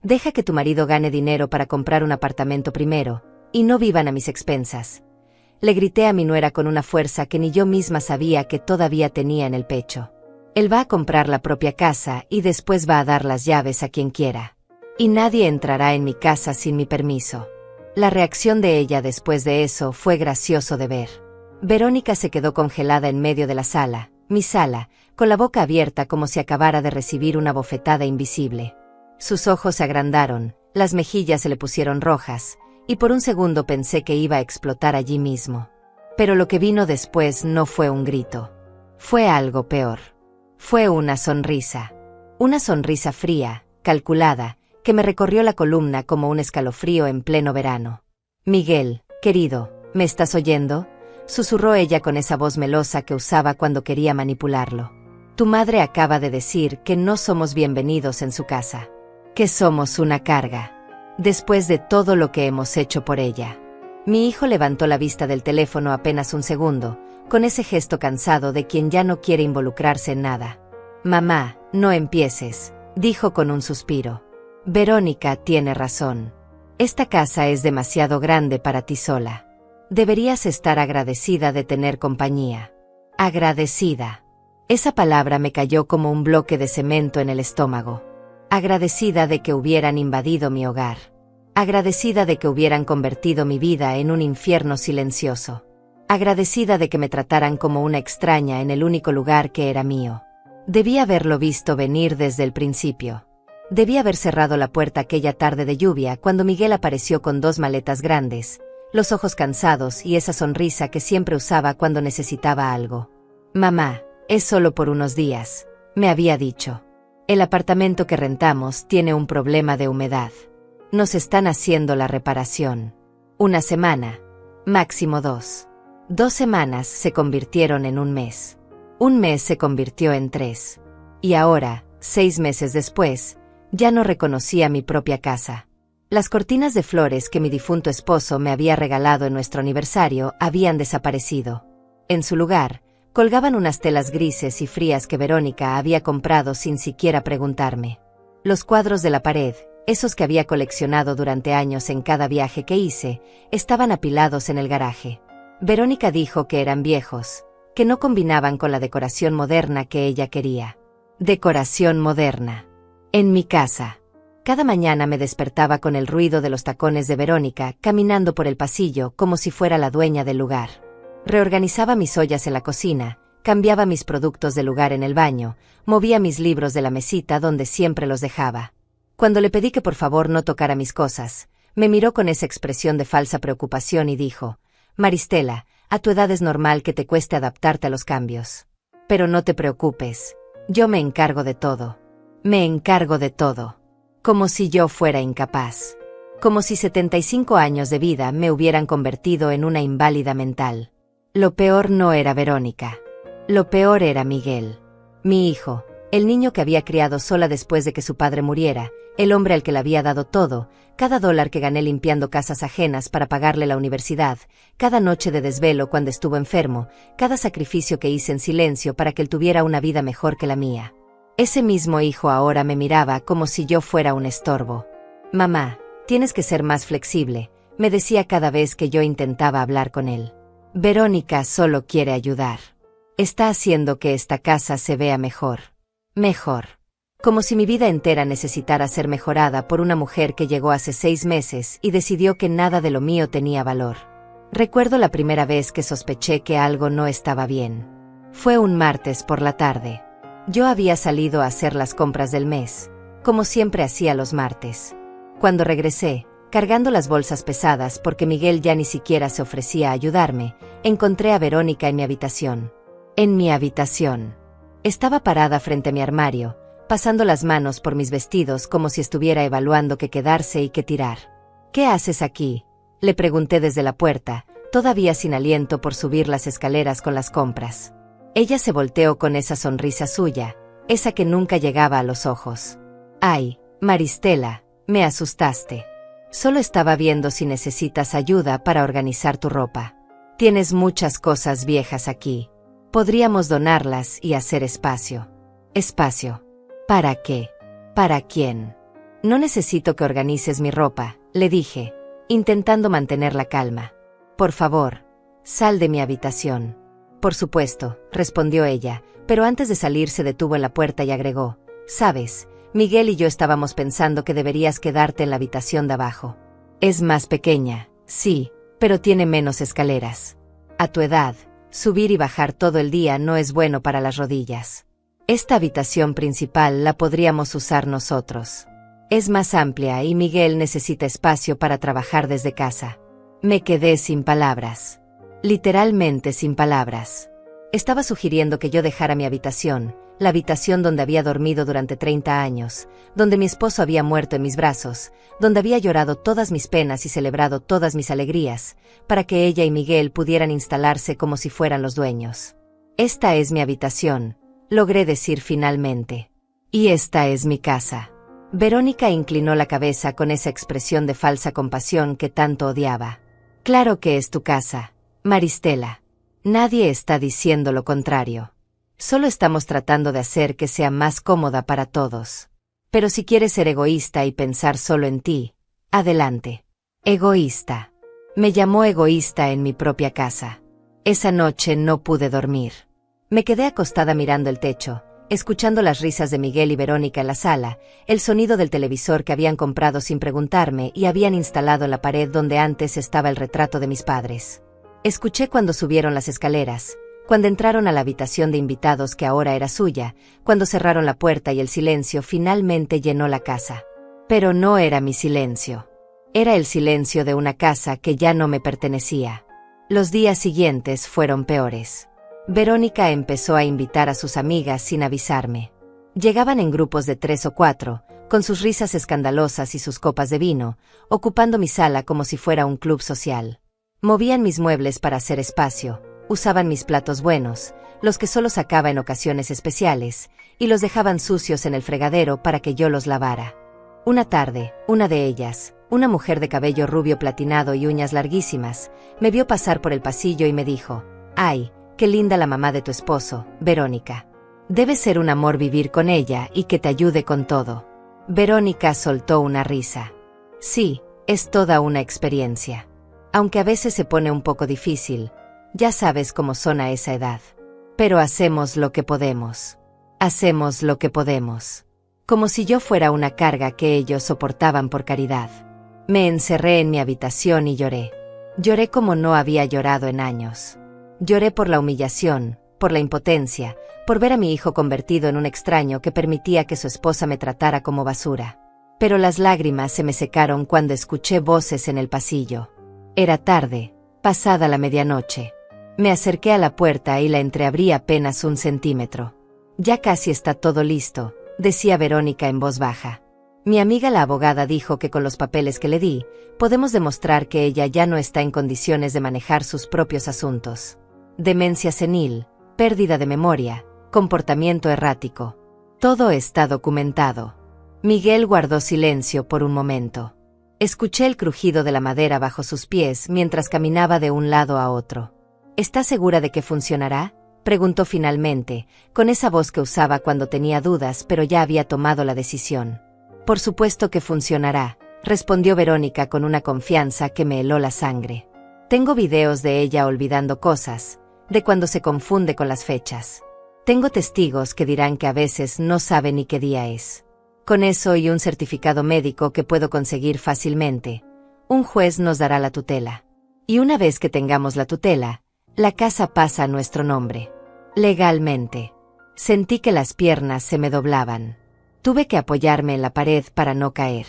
Deja que tu marido gane dinero para comprar un apartamento primero, y no vivan a mis expensas. Le grité a mi nuera con una fuerza que ni yo misma sabía que todavía tenía en el pecho. Él va a comprar la propia casa y después va a dar las llaves a quien quiera. Y nadie entrará en mi casa sin mi permiso. La reacción de ella después de eso fue gracioso de ver. Verónica se quedó congelada en medio de la sala, mi sala, con la boca abierta como si acabara de recibir una bofetada invisible. Sus ojos se agrandaron, las mejillas se le pusieron rojas, y por un segundo pensé que iba a explotar allí mismo. Pero lo que vino después no fue un grito. Fue algo peor. Fue una sonrisa. Una sonrisa fría, calculada, que me recorrió la columna como un escalofrío en pleno verano. «Miguel, querido, ¿me estás oyendo?», susurró ella con esa voz melosa que usaba cuando quería manipularlo. «Tu madre acaba de decir que no somos bienvenidos en su casa. Que somos una carga. Después de todo lo que hemos hecho por ella». Mi hijo levantó la vista del teléfono apenas un segundo, con ese gesto cansado de quien ya no quiere involucrarse en nada. «Mamá, no empieces», dijo con un suspiro. «Verónica tiene razón. Esta casa es demasiado grande para ti sola. Deberías estar agradecida de tener compañía». Agradecida. Esa palabra me cayó como un bloque de cemento en el estómago. Agradecida de que hubieran invadido mi hogar. Agradecida de que hubieran convertido mi vida en un infierno silencioso. Agradecida de que me trataran como una extraña en el único lugar que era mío. Debí haberlo visto venir desde el principio. Debí haber cerrado la puerta aquella tarde de lluvia cuando Miguel apareció con 2 maletas grandes, los ojos cansados y esa sonrisa que siempre usaba cuando necesitaba algo. «Mamá, es solo por unos días», me había dicho. «El apartamento que rentamos tiene un problema de humedad. Nos están haciendo la reparación. 1 semana, máximo 2. 2 semanas se convirtieron en 1 mes. 1 mes se convirtió en 3. Y ahora, 6 meses después, ya no reconocía mi propia casa. Las cortinas de flores que mi difunto esposo me había regalado en nuestro aniversario habían desaparecido. En su lugar, colgaban unas telas grises y frías que Verónica había comprado sin siquiera preguntarme. Los cuadros de la pared, esos que había coleccionado durante años en cada viaje que hice, estaban apilados en el garaje. Verónica dijo que eran viejos, que no combinaban con la decoración moderna que ella quería. Decoración moderna. En mi casa. Cada mañana me despertaba con el ruido de los tacones de Verónica caminando por el pasillo como si fuera la dueña del lugar. Reorganizaba mis ollas en la cocina, cambiaba mis productos de lugar en el baño, movía mis libros de la mesita donde siempre los dejaba. Cuando le pedí que por favor no tocara mis cosas, me miró con esa expresión de falsa preocupación y dijo: «Maristela, a tu edad es normal que te cueste adaptarte a los cambios. Pero no te preocupes, yo me encargo de todo. Me encargo de todo». Como si yo fuera incapaz. Como si 75 años de vida me hubieran convertido en una inválida mental. Lo peor no era Verónica. Lo peor era Miguel. Mi hijo, el niño que había criado sola después de que su padre muriera, el hombre al que le había dado todo, cada dólar que gané limpiando casas ajenas para pagarle la universidad, cada noche de desvelo cuando estuvo enfermo, cada sacrificio que hice en silencio para que él tuviera una vida mejor que la mía. Ese mismo hijo ahora me miraba como si yo fuera un estorbo. «Mamá, tienes que ser más flexible», me decía cada vez que yo intentaba hablar con él. «Verónica solo quiere ayudar. Está haciendo que esta casa se vea mejor. Mejor. Como si mi vida entera necesitara ser mejorada por una mujer que llegó hace 6 meses y decidió que nada de lo mío tenía valor». Recuerdo la primera vez que sospeché que algo no estaba bien. Fue un martes por la tarde. Yo había salido a hacer las compras del mes, como siempre hacía los martes. Cuando regresé, cargando las bolsas pesadas porque Miguel ya ni siquiera se ofrecía a ayudarme, encontré a Verónica en mi habitación. En mi habitación. Estaba parada frente a mi armario, pasando las manos por mis vestidos como si estuviera evaluando qué quedarse y qué tirar. «¿Qué haces aquí?», le pregunté desde la puerta, todavía sin aliento por subir las escaleras con las compras. Ella se volteó con esa sonrisa suya, esa que nunca llegaba a los ojos. «Ay, Maristela, me asustaste. Solo estaba viendo si necesitas ayuda para organizar tu ropa. Tienes muchas cosas viejas aquí. Podríamos donarlas y hacer espacio». «¿Espacio? ¿Para qué? ¿Para quién?». No necesito que organices mi ropa, le dije, intentando mantener la calma. Por favor, sal de mi habitación. Por supuesto, respondió ella, pero antes de salir se detuvo en la puerta y agregó, sabes, Miguel y yo estábamos pensando que deberías quedarte en la habitación de abajo. Es más pequeña, sí, pero tiene menos escaleras. A tu edad, subir y bajar todo el día no es bueno para las rodillas. Esta habitación principal la podríamos usar nosotros. Es más amplia y Miguel necesita espacio para trabajar desde casa. Me quedé sin palabras. Literalmente sin palabras. Estaba sugiriendo que yo dejara mi habitación, la habitación donde había dormido durante 30 años, donde mi esposo había muerto en mis brazos, donde había llorado todas mis penas y celebrado todas mis alegrías, para que ella y Miguel pudieran instalarse como si fueran los dueños. Esta es mi habitación, logré decir finalmente. Y esta es mi casa. Verónica inclinó la cabeza con esa expresión de falsa compasión que tanto odiaba. Claro que es tu casa, Maristela. Nadie está diciendo lo contrario. Solo estamos tratando de hacer que sea más cómoda para todos. Pero si quieres ser egoísta y pensar solo en ti, adelante. Egoísta. Me llamó egoísta en mi propia casa. Esa noche no pude dormir. Me quedé acostada mirando el techo, escuchando las risas de Miguel y Verónica en la sala, el sonido del televisor que habían comprado sin preguntarme y habían instalado en la pared donde antes estaba el retrato de mis padres. Escuché cuando subieron las escaleras, cuando entraron a la habitación de invitados que ahora era suya, cuando cerraron la puerta y el silencio finalmente llenó la casa. Pero no era mi silencio. Era el silencio de una casa que ya no me pertenecía. Los días siguientes fueron peores. Verónica empezó a invitar a sus amigas sin avisarme. Llegaban en grupos de 3 o 4, con sus risas escandalosas y sus copas de vino, ocupando mi sala como si fuera un club social. Movían mis muebles para hacer espacio, usaban mis platos buenos, los que solo sacaba en ocasiones especiales, y los dejaban sucios en el fregadero para que yo los lavara. Una tarde, una de ellas, una mujer de cabello rubio platinado y uñas larguísimas, me vio pasar por el pasillo y me dijo, «Ay, qué linda la mamá de tu esposo, Verónica. Debe ser un amor vivir con ella y que te ayude con todo». Verónica soltó una risa. «Sí, es toda una experiencia. Aunque a veces se pone un poco difícil, ya sabes cómo son a esa edad. Pero hacemos lo que podemos. Hacemos lo que podemos». Como si yo fuera una carga que ellos soportaban por caridad. Me encerré en mi habitación y lloré. Lloré como no había llorado en años. Lloré por la humillación, por la impotencia, por ver a mi hijo convertido en un extraño que permitía que su esposa me tratara como basura. Pero las lágrimas se me secaron cuando escuché voces en el pasillo. Era tarde, pasada la medianoche. Me acerqué a la puerta y la entreabrí apenas 1 centímetro. «Ya casi está todo listo», decía Verónica en voz baja. Mi amiga la abogada dijo que con los papeles que le di, podemos demostrar que ella ya no está en condiciones de manejar sus propios asuntos. Demencia senil, pérdida de memoria, comportamiento errático. Todo está documentado. Miguel guardó silencio por un momento. Escuché el crujido de la madera bajo sus pies mientras caminaba de un lado a otro. ¿Estás segura de que funcionará?, preguntó finalmente, con esa voz que usaba cuando tenía dudas pero ya había tomado la decisión. «Por supuesto que funcionará», respondió Verónica con una confianza que me heló la sangre. «Tengo videos de ella olvidando cosas, de cuando se confunde con las fechas. Tengo testigos que dirán que a veces no sabe ni qué día es. Con eso y un certificado médico que puedo conseguir fácilmente, un juez nos dará la tutela. Y una vez que tengamos la tutela, la casa pasa a nuestro nombre. Legalmente». Sentí que las piernas se me doblaban. Tuve que apoyarme en la pared para no caer.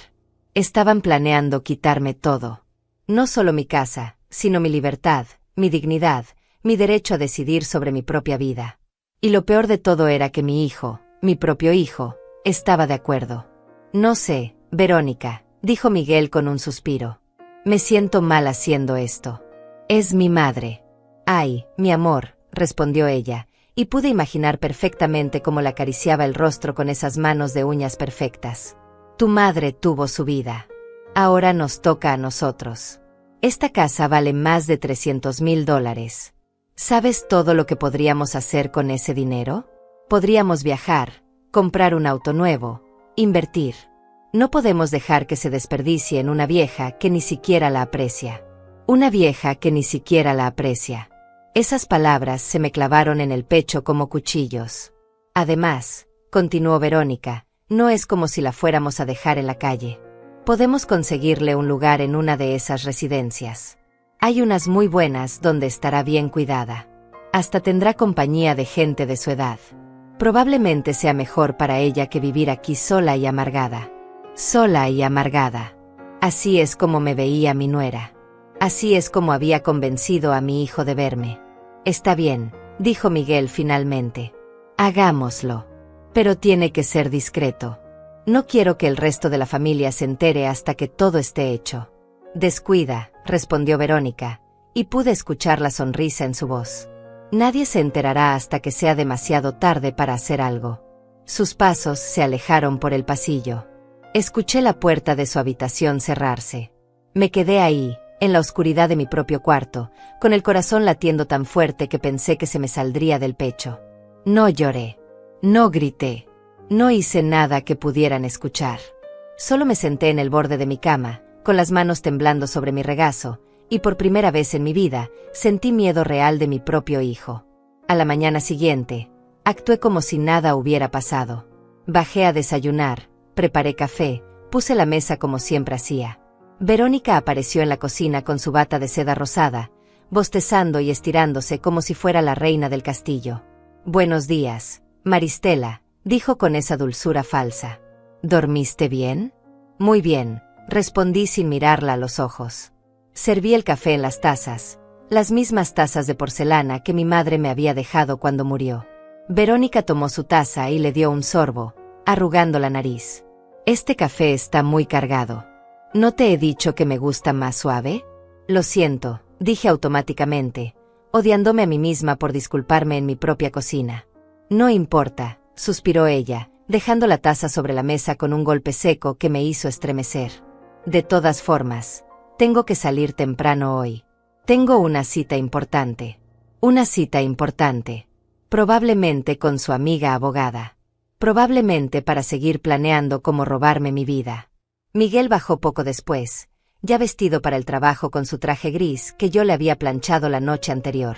Estaban planeando quitarme todo. No solo mi casa, sino mi libertad, mi dignidad, mi derecho a decidir sobre mi propia vida. Y lo peor de todo era que mi hijo, mi propio hijo, estaba de acuerdo. «No sé, Verónica», dijo Miguel con un suspiro. «Me siento mal haciendo esto. Es mi madre». «Ay, mi amor», respondió ella, y pude imaginar perfectamente cómo le acariciaba el rostro con esas manos de uñas perfectas. «Tu madre tuvo su vida. Ahora nos toca a nosotros. Esta casa vale más de $300,000. ¿Sabes todo lo que podríamos hacer con ese dinero? Podríamos viajar, comprar un auto nuevo, invertir. No podemos dejar que se desperdicie en una vieja que ni siquiera la aprecia. Una vieja que ni siquiera la aprecia. Esas palabras se me clavaron en el pecho como cuchillos. Además, continuó Verónica, no es como si la fuéramos a dejar en la calle. Podemos conseguirle un lugar en una de esas residencias. Hay unas muy buenas donde estará bien cuidada. Hasta tendrá compañía de gente de su edad. Probablemente sea mejor para ella que vivir aquí sola y amargada. Sola y amargada. Así es como me veía mi nuera. Así es como había convencido a mi hijo de verme. Está bien, dijo Miguel finalmente. Hagámoslo. Pero tiene que ser discreto. No quiero que el resto de la familia se entere hasta que todo esté hecho. Descuida, respondió Verónica, y pude escuchar la sonrisa en su voz. Nadie se enterará hasta que sea demasiado tarde para hacer algo. Sus pasos se alejaron por el pasillo. Escuché la puerta de su habitación cerrarse. Me quedé ahí, en la oscuridad de mi propio cuarto, con el corazón latiendo tan fuerte que pensé que se me saldría del pecho. No lloré. No grité. No hice nada que pudieran escuchar. Solo me senté en el borde de mi cama, con las manos temblando sobre mi regazo, y por primera vez en mi vida, sentí miedo real de mi propio hijo. A la mañana siguiente, actué como si nada hubiera pasado. Bajé a desayunar, preparé café, puse la mesa como siempre hacía. Verónica apareció en la cocina con su bata de seda rosada, bostezando y estirándose como si fuera la reina del castillo. Buenos días, Maristela, dijo con esa dulzura falsa. ¿Dormiste bien? Muy bien, respondí sin mirarla a los ojos. Serví el café en las tazas, las mismas tazas de porcelana que mi madre me había dejado cuando murió. Verónica tomó su taza y le dio un sorbo, arrugando la nariz. Este café está muy cargado. ¿No te he dicho que me gusta más suave? Lo siento, dije automáticamente, odiándome a mí misma por disculparme en mi propia cocina. No importa, suspiró ella, dejando la taza sobre la mesa con un golpe seco que me hizo estremecer. De todas formas, tengo que salir temprano hoy. Tengo una cita importante. Una cita importante. Probablemente con su amiga abogada. Probablemente para seguir planeando cómo robarme mi vida. Miguel bajó poco después, ya vestido para el trabajo con su traje gris que yo le había planchado la noche anterior.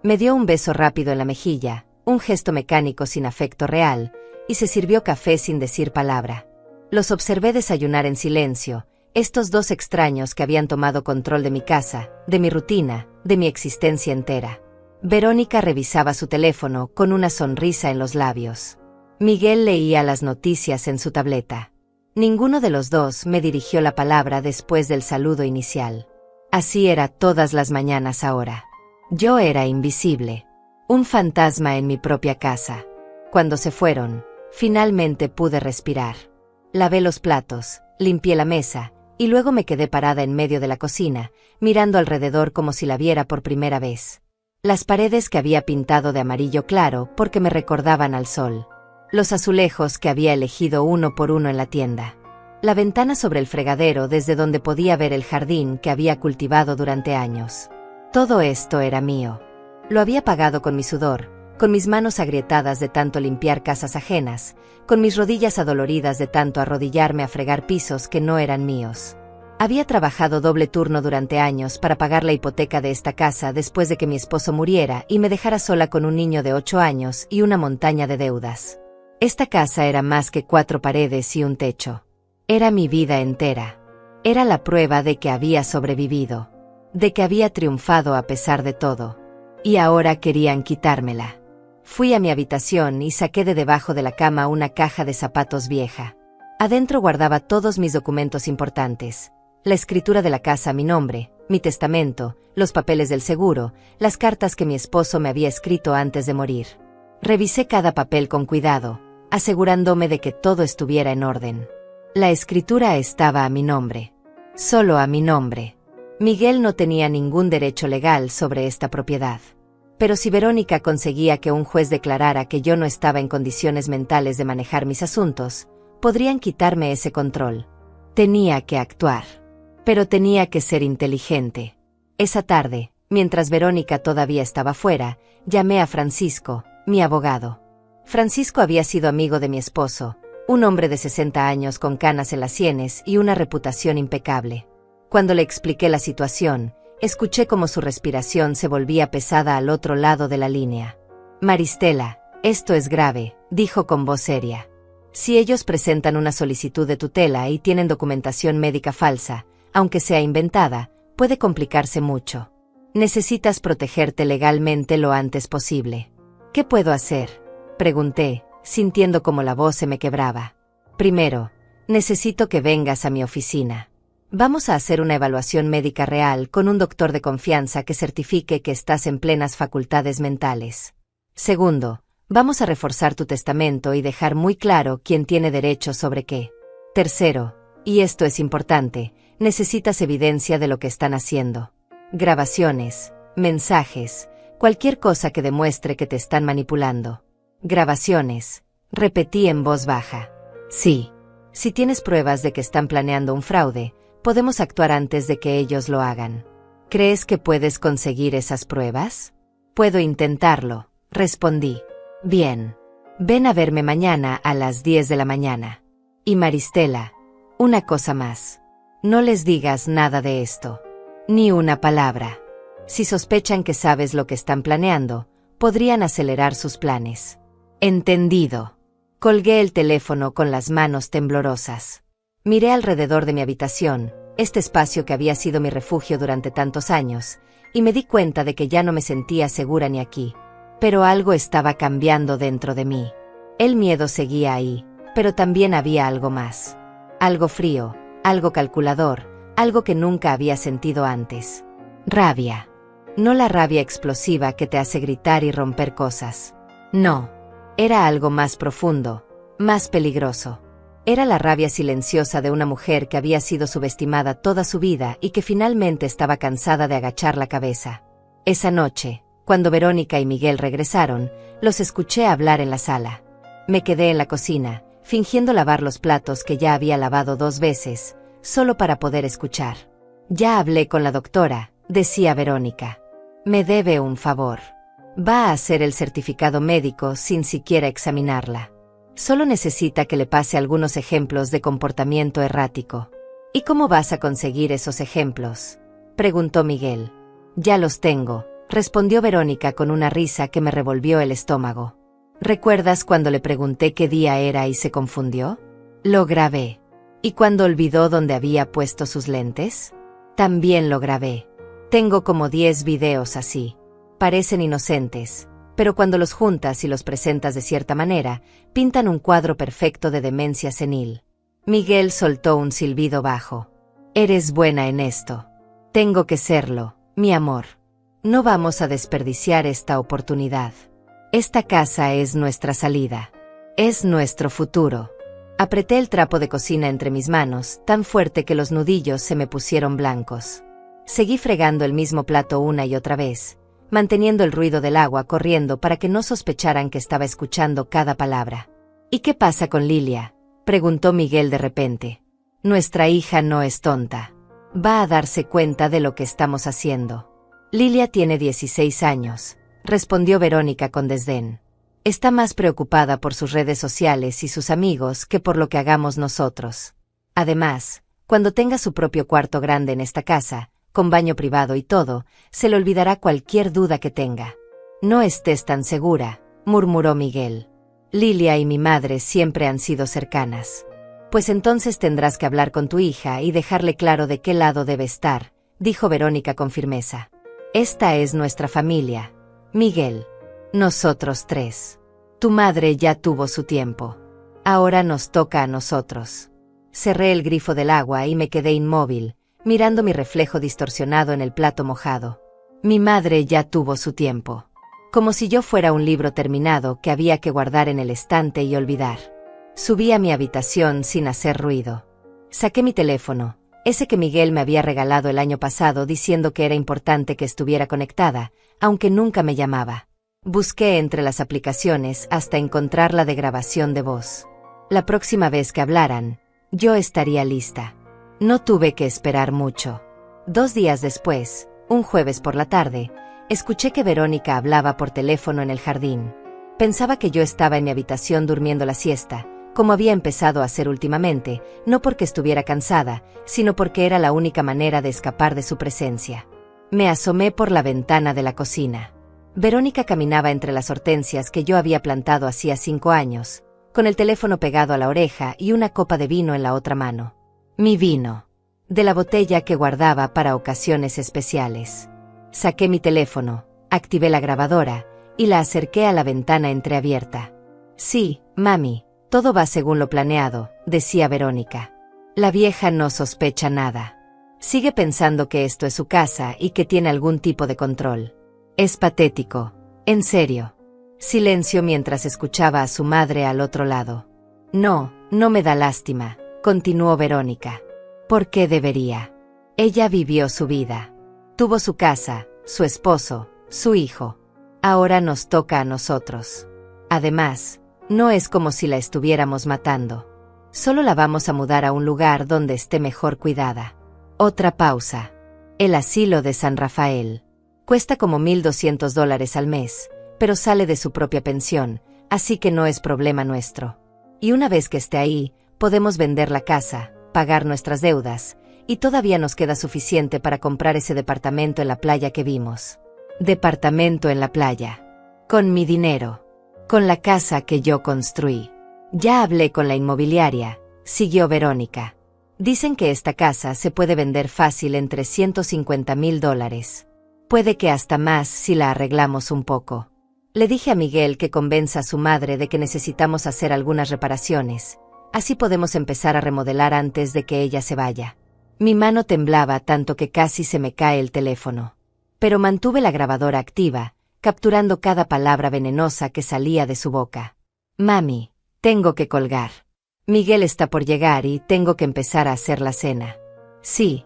Me dio un beso rápido en la mejilla, un gesto mecánico sin afecto real, y se sirvió café sin decir palabra. Los observé desayunar en silencio, estos dos extraños que habían tomado control de mi casa, de mi rutina, de mi existencia entera. Verónica revisaba su teléfono con una sonrisa en los labios. Miguel leía las noticias en su tableta. Ninguno de los dos me dirigió la palabra después del saludo inicial. Así era todas las mañanas ahora. Yo era invisible. Un fantasma en mi propia casa. Cuando se fueron, finalmente pude respirar. Lavé los platos, limpié la mesa, y luego me quedé parada en medio de la cocina, mirando alrededor como si la viera por primera vez. Las paredes que había pintado de amarillo claro porque me recordaban al sol. Los azulejos que había elegido uno por uno en la tienda. La ventana sobre el fregadero desde donde podía ver el jardín que había cultivado durante años. Todo esto era mío. Lo había pagado con mi sudor, con mis manos agrietadas de tanto limpiar casas ajenas, con mis rodillas adoloridas de tanto arrodillarme a fregar pisos que no eran míos. Había trabajado doble turno durante años para pagar la hipoteca de esta casa después de que mi esposo muriera y me dejara sola con un niño de 8 años y una montaña de deudas. Esta casa era más que 4 paredes y un techo. Era mi vida entera. Era la prueba de que había sobrevivido. De que había triunfado a pesar de todo. Y ahora querían quitármela. Fui a mi habitación y saqué de debajo de la cama una caja de zapatos vieja. Adentro guardaba todos mis documentos importantes. La escritura de la casa a mi nombre, mi testamento, los papeles del seguro, las cartas que mi esposo me había escrito antes de morir. Revisé cada papel con cuidado, asegurándome de que todo estuviera en orden. La escritura estaba a mi nombre. Solo a mi nombre. Miguel no tenía ningún derecho legal sobre esta propiedad. Pero si Verónica conseguía que un juez declarara que yo no estaba en condiciones mentales de manejar mis asuntos, podrían quitarme ese control. Tenía que actuar. Pero tenía que ser inteligente. Esa tarde, mientras Verónica todavía estaba fuera, llamé a Francisco, mi abogado. Francisco había sido amigo de mi esposo, un hombre de 60 años con canas en las sienes y una reputación impecable. Cuando le expliqué la situación, escuché cómo su respiración se volvía pesada al otro lado de la línea. Maristela, esto es grave, dijo con voz seria. Si ellos presentan una solicitud de tutela y tienen documentación médica falsa, aunque sea inventada, puede complicarse mucho. Necesitas protegerte legalmente lo antes posible. ¿Qué puedo hacer?, pregunté, sintiendo como la voz se me quebraba. Primero, necesito que vengas a mi oficina. Vamos a hacer una evaluación médica real con un doctor de confianza que certifique que estás en plenas facultades mentales. Segundo, vamos a reforzar tu testamento y dejar muy claro quién tiene derecho sobre qué. Tercero, y esto es importante, necesitas evidencia de lo que están haciendo. Grabaciones, mensajes, cualquier cosa que demuestre que te están manipulando. Grabaciones, repetí en voz baja. Sí. Si tienes pruebas de que están planeando un fraude, podemos actuar antes de que ellos lo hagan. ¿Crees que puedes conseguir esas pruebas? Puedo intentarlo, respondí. Bien. Ven a verme mañana a las 10 de la mañana. Y Maristela, una cosa más. No les digas nada de esto. Ni una palabra. Si sospechan que sabes lo que están planeando, podrían acelerar sus planes. Entendido. Colgué el teléfono con las manos temblorosas. Miré alrededor de mi habitación, este espacio que había sido mi refugio durante tantos años, y me di cuenta de que ya no me sentía segura ni aquí. Pero algo estaba cambiando dentro de mí. El miedo seguía ahí, pero también había algo más. Algo frío, algo calculador, algo que nunca había sentido antes. Rabia. No la rabia explosiva que te hace gritar y romper cosas. No. Era algo más profundo, más peligroso. Era la rabia silenciosa de una mujer que había sido subestimada toda su vida y que finalmente estaba cansada de agachar la cabeza. Esa noche, cuando Verónica y Miguel regresaron, los escuché hablar en la sala. Me quedé en la cocina, fingiendo lavar los platos que ya había lavado 2 veces, solo para poder escuchar. Ya hablé con la doctora, decía Verónica. Me debe un favor. Va a hacer el certificado médico sin siquiera examinarla. Solo necesita que le pase algunos ejemplos de comportamiento errático. ¿Y cómo vas a conseguir esos ejemplos?, preguntó Miguel. Ya los tengo, respondió Verónica con una risa que me revolvió el estómago. ¿Recuerdas cuando le pregunté qué día era y se confundió? Lo grabé. ¿Y cuando olvidó dónde había puesto sus lentes? También lo grabé. Tengo como 10 videos así. Parecen inocentes, pero cuando los juntas y los presentas de cierta manera, pintan un cuadro perfecto de demencia senil. Miguel soltó un silbido bajo. Eres buena en esto. Tengo que serlo, mi amor. No vamos a desperdiciar esta oportunidad. Esta casa es nuestra salida. Es nuestro futuro. Apreté el trapo de cocina entre mis manos, tan fuerte que los nudillos se me pusieron blancos. Seguí fregando el mismo plato una y otra vez, manteniendo el ruido del agua corriendo para que no sospecharan que estaba escuchando cada palabra. ¿Y qué pasa con Lilia?, preguntó Miguel de repente. Nuestra hija no es tonta. Va a darse cuenta de lo que estamos haciendo. Lilia tiene 16 años, respondió Verónica con desdén. Está más preocupada por sus redes sociales y sus amigos que por lo que hagamos nosotros. Además, cuando tenga su propio cuarto grande en esta casa, con baño privado y todo, se le olvidará cualquier duda que tenga. No estés tan segura, murmuró Miguel. Lilia y mi madre siempre han sido cercanas. Pues entonces tendrás que hablar con tu hija y dejarle claro de qué lado debe estar, dijo Verónica con firmeza. Esta es nuestra familia, Miguel. Nosotros 3. Tu madre ya tuvo su tiempo. Ahora nos toca a nosotros. Cerré el grifo del agua y me quedé inmóvil, mirando mi reflejo distorsionado en el plato mojado. Mi madre ya tuvo su tiempo. Como si yo fuera un libro terminado que había que guardar en el estante y olvidar. Subí a mi habitación sin hacer ruido. Saqué mi teléfono, ese que Miguel me había regalado el año pasado diciendo que era importante que estuviera conectada, aunque nunca me llamaba. Busqué entre las aplicaciones hasta encontrar la de grabación de voz. La próxima vez que hablaran, yo estaría lista. No tuve que esperar mucho. 2 días después, un jueves por la tarde, escuché que Verónica hablaba por teléfono en el jardín. Pensaba que yo estaba en mi habitación durmiendo la siesta, como había empezado a hacer últimamente, no porque estuviera cansada, sino porque era la única manera de escapar de su presencia. Me asomé por la ventana de la cocina. Verónica caminaba entre las hortensias que yo había plantado hacía 5 años, con el teléfono pegado a la oreja y una copa de vino en la otra mano. Mi vino. De la botella que guardaba para ocasiones especiales. Saqué mi teléfono, activé la grabadora, y la acerqué a la ventana entreabierta. Sí, mami, todo va según lo planeado, decía Verónica. La vieja no sospecha nada. Sigue pensando que esto es su casa y que tiene algún tipo de control. Es patético. En serio. Silencio mientras escuchaba a su madre al otro lado. No, no me da lástima, continuó Verónica. ¿Por qué debería? Ella vivió su vida. Tuvo su casa, su esposo, su hijo. Ahora nos toca a nosotros. Además, no es como si la estuviéramos matando. Solo la vamos a mudar a un lugar donde esté mejor cuidada. Otra pausa. El asilo de San Rafael. Cuesta como $1,200 al mes, pero sale de su propia pensión, así que no es problema nuestro. Y una vez que esté ahí, podemos vender la casa, pagar nuestras deudas, y todavía nos queda suficiente para comprar ese departamento en la playa que vimos. Departamento en la playa. Con mi dinero. Con la casa que yo construí. Ya hablé con la inmobiliaria, siguió Verónica. Dicen que esta casa se puede vender fácil en $350,000. Puede que hasta más si la arreglamos un poco. Le dije a Miguel que convenza a su madre de que necesitamos hacer algunas reparaciones. Así podemos empezar a remodelar antes de que ella se vaya. Mi mano temblaba tanto que casi se me cae el teléfono. Pero mantuve la grabadora activa, capturando cada palabra venenosa que salía de su boca. Mami, tengo que colgar. Miguel está por llegar y tengo que empezar a hacer la cena. Sí,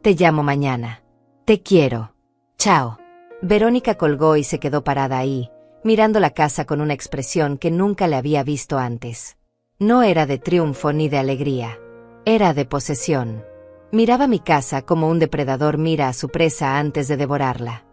te llamo mañana. Te quiero. Chao. Verónica colgó y se quedó parada ahí, mirando la casa con una expresión que nunca le había visto antes. No era de triunfo ni de alegría. Era de posesión. Miraba mi casa como un depredador mira a su presa antes de devorarla.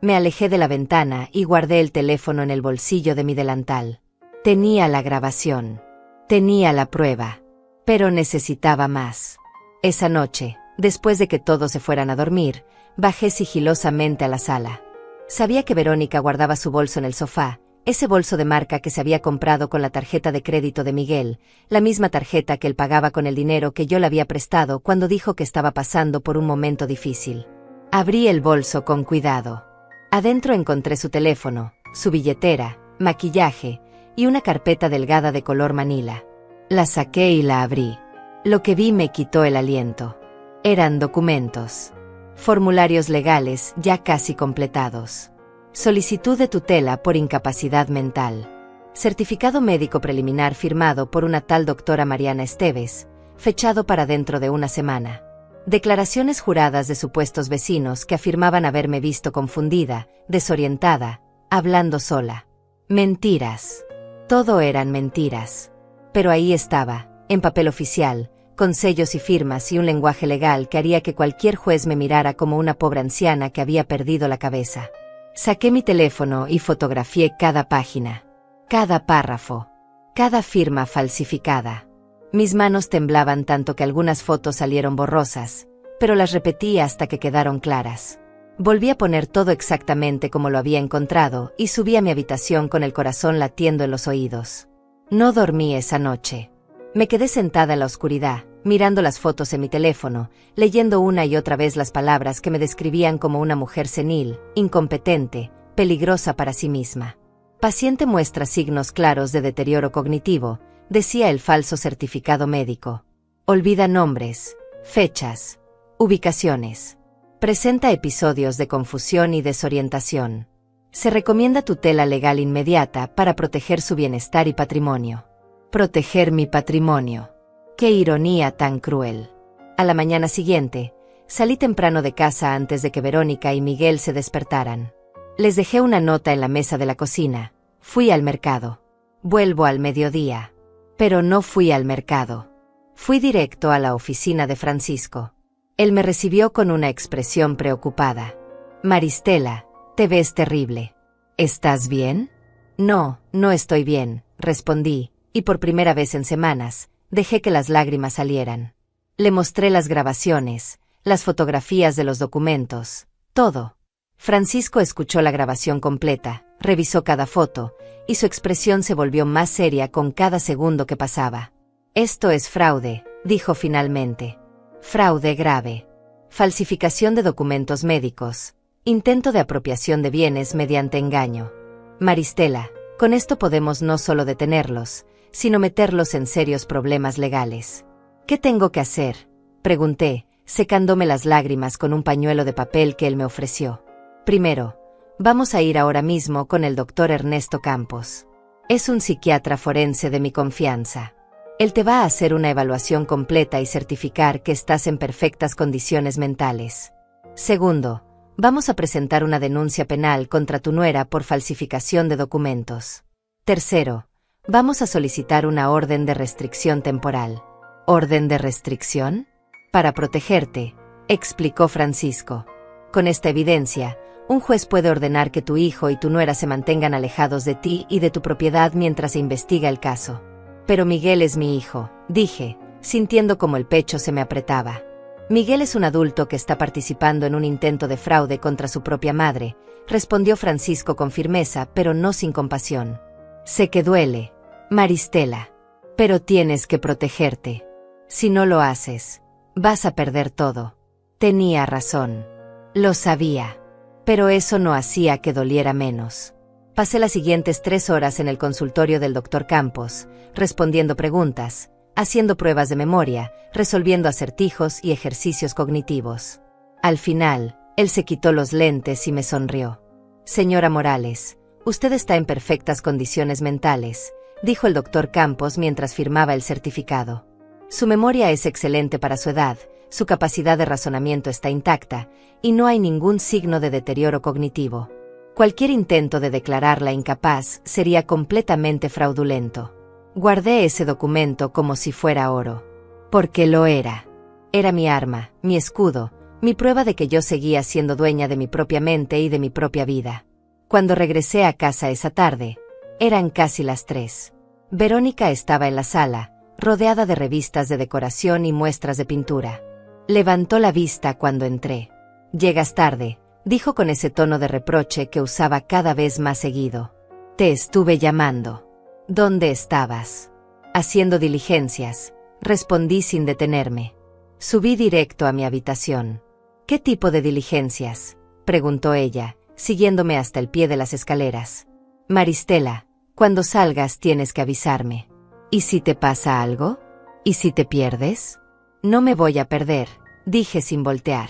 Me alejé de la ventana y guardé el teléfono en el bolsillo de mi delantal. Tenía la grabación. Tenía la prueba. Pero necesitaba más. Esa noche, después de que todos se fueran a dormir, bajé sigilosamente a la sala. Sabía que Verónica guardaba su bolso en el sofá, ese bolso de marca que se había comprado con la tarjeta de crédito de Miguel, la misma tarjeta que él pagaba con el dinero que yo le había prestado cuando dijo que estaba pasando por un momento difícil. Abrí el bolso con cuidado. Adentro encontré su teléfono, su billetera, maquillaje y una carpeta delgada de color manila. La saqué y la abrí. Lo que vi me quitó el aliento. Eran documentos. Formularios legales ya casi completados. Solicitud de tutela por incapacidad mental. Certificado médico preliminar firmado por una tal doctora Mariana Esteves, fechado para dentro de una semana. Declaraciones juradas de supuestos vecinos que afirmaban haberme visto confundida, desorientada, hablando sola. Mentiras. Todo eran mentiras. Pero ahí estaba, en papel oficial, con sellos y firmas y un lenguaje legal que haría que cualquier juez me mirara como una pobre anciana que había perdido la cabeza. Saqué mi teléfono y fotografié cada página, cada párrafo, cada firma falsificada. Mis manos temblaban tanto que algunas fotos salieron borrosas, pero las repetí hasta que quedaron claras. Volví a poner todo exactamente como lo había encontrado y subí a mi habitación con el corazón latiendo en los oídos. No dormí esa noche. Me quedé sentada en la oscuridad, mirando las fotos en mi teléfono, leyendo una y otra vez las palabras que me describían como una mujer senil, incompetente, peligrosa para sí misma. Paciente muestra signos claros de deterioro cognitivo, decía el falso certificado médico. Olvida nombres, fechas, ubicaciones. Presenta episodios de confusión y desorientación. Se recomienda tutela legal inmediata para proteger su bienestar y patrimonio. Proteger mi patrimonio. ¡Qué ironía tan cruel! A la mañana siguiente, salí temprano de casa antes de que Verónica y Miguel se despertaran. Les dejé una nota en la mesa de la cocina. Fui al mercado. Vuelvo al mediodía. Pero no fui al mercado. Fui directo a la oficina de Francisco. Él me recibió con una expresión preocupada. Maristela, te ves terrible. ¿Estás bien? No, no estoy bien, respondí, Y por primera vez en semanas, dejé que las lágrimas salieran. Le mostré las grabaciones, las fotografías de los documentos, todo. Francisco escuchó la grabación completa, revisó cada foto, y su expresión se volvió más seria con cada segundo que pasaba. Esto es fraude, dijo finalmente. Fraude grave. Falsificación de documentos médicos. Intento de apropiación de bienes mediante engaño. Maristela, con esto podemos no solo detenerlos, sino meterlos en serios problemas legales. ¿Qué tengo que hacer?, pregunté, secándome las lágrimas con un pañuelo de papel que él me ofreció. Primero, vamos a ir ahora mismo con el doctor Ernesto Campos. Es un psiquiatra forense de mi confianza. Él te va a hacer una evaluación completa y certificar que estás en perfectas condiciones mentales. Segundo, vamos a presentar una denuncia penal contra tu nuera por falsificación de documentos. Tercero, vamos a solicitar una orden de restricción temporal. ¿Orden de restricción? Para protegerte, explicó Francisco. Con esta evidencia, un juez puede ordenar que tu hijo y tu nuera se mantengan alejados de ti y de tu propiedad mientras se investiga el caso. Pero Miguel es mi hijo, dije, sintiendo como el pecho se me apretaba. Miguel es un adulto que está participando en un intento de fraude contra su propia madre, respondió Francisco con firmeza, pero no sin compasión. Sé que duele, Maristela, pero tienes que protegerte. Si no lo haces, vas a perder todo. Tenía razón. Lo sabía. Pero eso no hacía que doliera menos. Pasé las siguientes 3 horas en el consultorio del doctor Campos, respondiendo preguntas, haciendo pruebas de memoria, resolviendo acertijos y ejercicios cognitivos. Al final, él se quitó los lentes y me sonrió. Señora Morales, usted está en perfectas condiciones mentales, dijo el doctor Campos mientras firmaba el certificado. Su memoria es excelente para su edad, su capacidad de razonamiento está intacta, y no hay ningún signo de deterioro cognitivo. Cualquier intento de declararla incapaz sería completamente fraudulento. Guardé ese documento como si fuera oro. Porque lo era. Era mi arma, mi escudo, mi prueba de que yo seguía siendo dueña de mi propia mente y de mi propia vida. Cuando regresé a casa esa tarde, eran casi las 3. Verónica estaba en la sala, rodeada de revistas de decoración y muestras de pintura. Levantó la vista cuando entré. «Llegas tarde», dijo con ese tono de reproche que usaba cada vez más seguido. «Te estuve llamando». «¿Dónde estabas?» «Haciendo diligencias», respondí sin detenerme. Subí directo a mi habitación. «¿Qué tipo de diligencias?», preguntó ella, siguiéndome hasta el pie de las escaleras. «Maristela, cuando salgas tienes que avisarme. ¿Y si te pasa algo? ¿Y si te pierdes?» «No me voy a perder», dije sin voltear.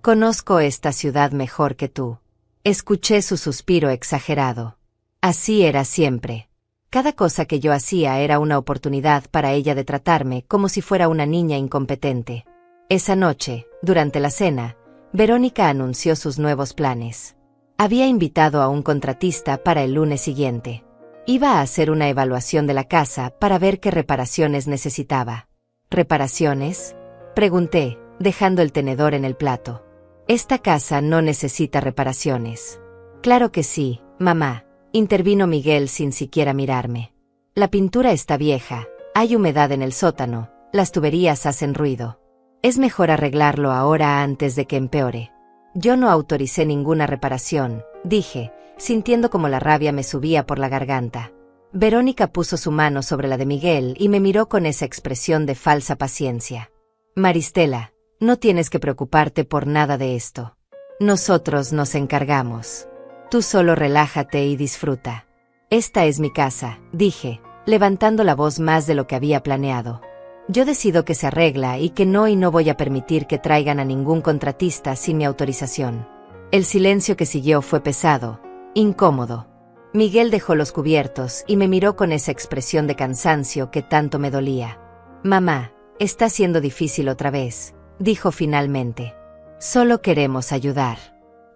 «Conozco esta ciudad mejor que tú». Escuché su suspiro exagerado. Así era siempre. Cada cosa que yo hacía era una oportunidad para ella de tratarme como si fuera una niña incompetente. Esa noche, durante la cena, Verónica anunció sus nuevos planes. Había invitado a un contratista para el lunes siguiente. Iba a hacer una evaluación de la casa para ver qué reparaciones necesitaba. ¿Reparaciones?, pregunté, dejando el tenedor en el plato. Esta casa no necesita reparaciones. Claro que sí, mamá, intervino Miguel sin siquiera mirarme. La pintura está vieja, hay humedad en el sótano, las tuberías hacen ruido. Es mejor arreglarlo ahora antes de que empeore. Yo no autoricé ninguna reparación, dije, sintiendo como la rabia me subía por la garganta. Verónica puso su mano sobre la de Miguel y me miró con esa expresión de falsa paciencia. Maristela, no tienes que preocuparte por nada de esto. Nosotros nos encargamos. Tú solo relájate y disfruta. Esta es mi casa, dije, levantando la voz más de lo que había planeado. Yo decido que se arregla y no voy a permitir que traigan a ningún contratista sin mi autorización. El silencio que siguió fue pesado, incómodo. Miguel dejó los cubiertos y me miró con esa expresión de cansancio que tanto me dolía. Mamá, está siendo difícil otra vez, dijo finalmente. Solo queremos ayudar.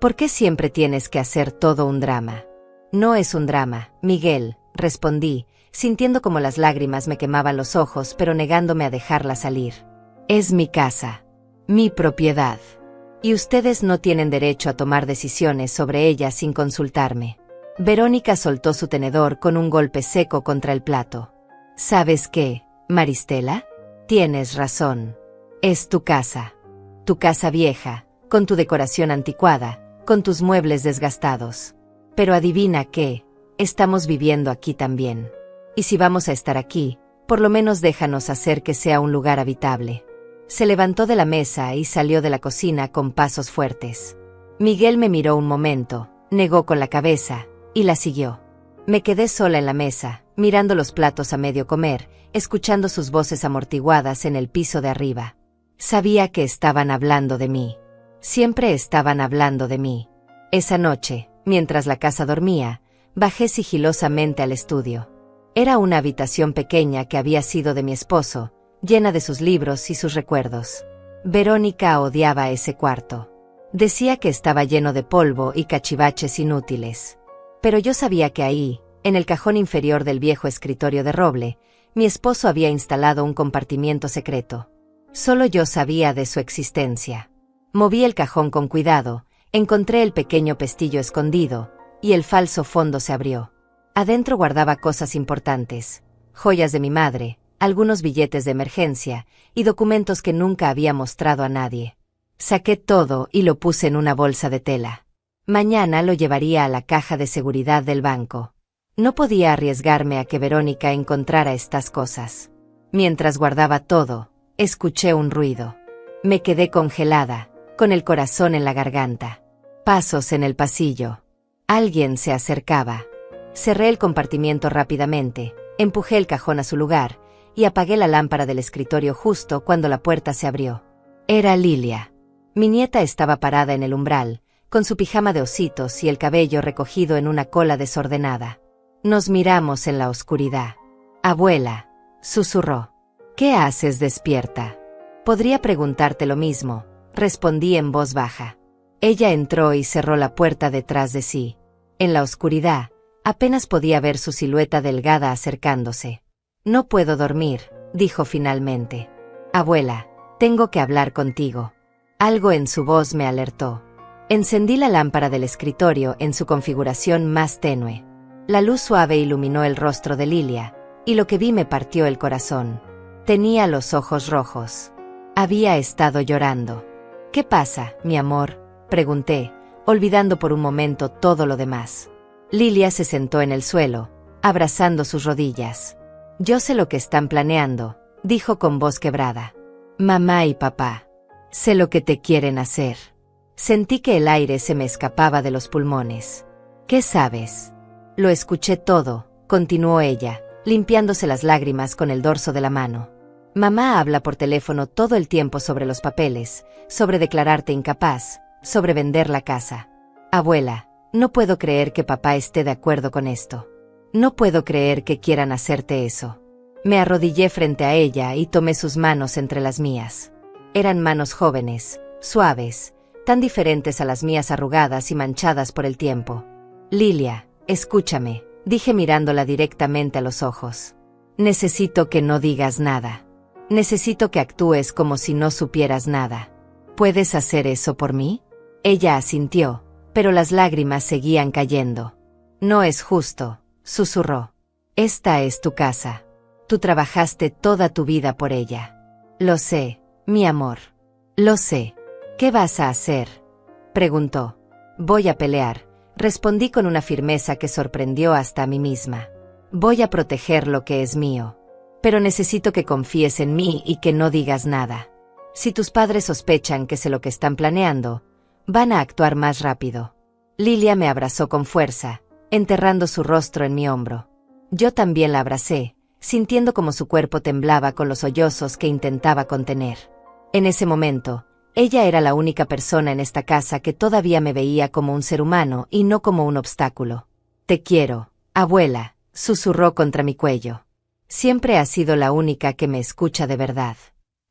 ¿Por qué siempre tienes que hacer todo un drama? No es un drama, Miguel, respondí, sintiendo como las lágrimas me quemaban los ojos pero negándome a dejarla salir. Es mi casa, mi propiedad. Y ustedes no tienen derecho a tomar decisiones sobre ella sin consultarme. Verónica soltó su tenedor con un golpe seco contra el plato. ¿Sabes qué, Maristela? Tienes razón. Es tu casa vieja, con tu decoración anticuada, con tus muebles desgastados. Pero adivina qué, estamos viviendo aquí también. Y si vamos a estar aquí, por lo menos déjanos hacer que sea un lugar habitable. Se levantó de la mesa y salió de la cocina con pasos fuertes. Miguel me miró un momento, negó con la cabeza, y la siguió. Me quedé sola en la mesa, mirando los platos a medio comer, escuchando sus voces amortiguadas en el piso de arriba. Sabía que estaban hablando de mí. Siempre estaban hablando de mí. Esa noche, mientras la casa dormía, bajé sigilosamente al estudio. Era una habitación pequeña que había sido de mi esposo, llena de sus libros y sus recuerdos. Verónica odiaba ese cuarto. Decía que estaba lleno de polvo y cachivaches inútiles. Pero yo sabía que ahí, en el cajón inferior del viejo escritorio de roble, mi esposo había instalado un compartimiento secreto. Solo yo sabía de su existencia. Moví el cajón con cuidado, encontré el pequeño pestillo escondido, y el falso fondo se abrió. Adentro guardaba cosas importantes, joyas de mi madre, algunos billetes de emergencia, y documentos que nunca había mostrado a nadie. Saqué todo y lo puse en una bolsa de tela. Mañana lo llevaría a la caja de seguridad del banco. No podía arriesgarme a que Verónica encontrara estas cosas. Mientras guardaba todo, escuché un ruido. Me quedé congelada, con el corazón en la garganta. Pasos en el pasillo. Alguien se acercaba. Cerré el compartimiento rápidamente, empujé el cajón a su lugar, y apagué la lámpara del escritorio justo cuando la puerta se abrió. Era Lilia. Mi nieta estaba parada en el umbral, con su pijama de ositos y el cabello recogido en una cola desordenada. Nos miramos en la oscuridad. «Abuela», susurró. «¿Qué haces despierta?» «Podría preguntarte lo mismo», respondí en voz baja. Ella entró y cerró la puerta detrás de sí. En la oscuridad, apenas podía ver su silueta delgada acercándose. «No puedo dormir», dijo finalmente. «Abuela, tengo que hablar contigo». Algo en su voz me alertó. Encendí la lámpara del escritorio en su configuración más tenue. La luz suave iluminó el rostro de Lilia, y lo que vi me partió el corazón. Tenía los ojos rojos. Había estado llorando. «¿Qué pasa, mi amor?», pregunté, olvidando por un momento todo lo demás. Lilia se sentó en el suelo, abrazando sus rodillas. «Yo sé lo que están planeando», dijo con voz quebrada. «Mamá y papá. Sé lo que te quieren hacer». Sentí que el aire se me escapaba de los pulmones. «¿Qué sabes?» «Lo escuché todo», continuó ella, limpiándose las lágrimas con el dorso de la mano. «Mamá habla por teléfono todo el tiempo sobre los papeles, sobre declararte incapaz, sobre vender la casa. Abuela, no puedo creer que papá esté de acuerdo con esto. No puedo creer que quieran hacerte eso». Me arrodillé frente a ella y tomé sus manos entre las mías. Eran manos jóvenes, suaves, tan diferentes a las mías arrugadas y manchadas por el tiempo. «Lilia, escúchame», dije mirándola directamente a los ojos. «Necesito que no digas nada. Necesito que actúes como si no supieras nada. ¿Puedes hacer eso por mí?» Ella asintió, pero las lágrimas seguían cayendo. «No es justo», susurró. «Esta es tu casa. Tú trabajaste toda tu vida por ella». «Lo sé, mi amor. Lo sé». «¿Qué vas a hacer?», preguntó. «Voy a pelear», respondí con una firmeza que sorprendió hasta a mí misma. «Voy a proteger lo que es mío. Pero necesito que confíes en mí y que no digas nada. Si tus padres sospechan que sé lo que están planeando, van a actuar más rápido». Lilia me abrazó con fuerza, enterrando su rostro en mi hombro. Yo también la abracé, sintiendo como su cuerpo temblaba con los sollozos que intentaba contener. En ese momento, ella era la única persona en esta casa que todavía me veía como un ser humano y no como un obstáculo. «Te quiero, abuela», susurró contra mi cuello. «Siempre has sido la única que me escucha de verdad».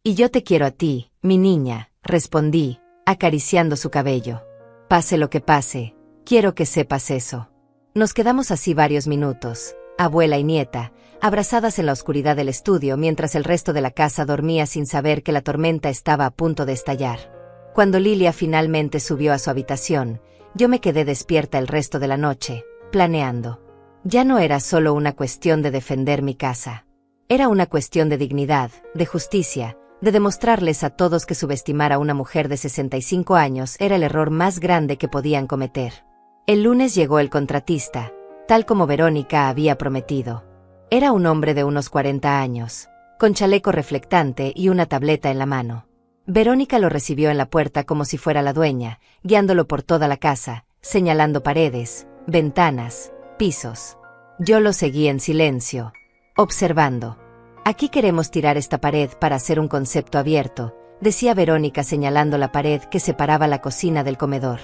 «Y yo te quiero a ti, mi niña», respondí, acariciando su cabello. «Pase lo que pase, quiero que sepas eso». Nos quedamos así varios minutos, abuela y nieta, abrazadas en la oscuridad del estudio mientras el resto de la casa dormía sin saber que la tormenta estaba a punto de estallar. Cuando Lilia finalmente subió a su habitación, yo me quedé despierta el resto de la noche, planeando. Ya no era solo una cuestión de defender mi casa. Era una cuestión de dignidad, de justicia, de demostrarles a todos que subestimar a una mujer de 65 años era el error más grande que podían cometer. El lunes llegó el contratista, tal como Verónica había prometido. Era un hombre de unos 40 años, con chaleco reflectante y una tableta en la mano. Verónica lo recibió en la puerta como si fuera la dueña, guiándolo por toda la casa, señalando paredes, ventanas, pisos. Yo lo seguí en silencio, observando. Aquí queremos tirar esta pared para hacer un concepto abierto, decía Verónica señalando la pared que separaba la cocina del comedor.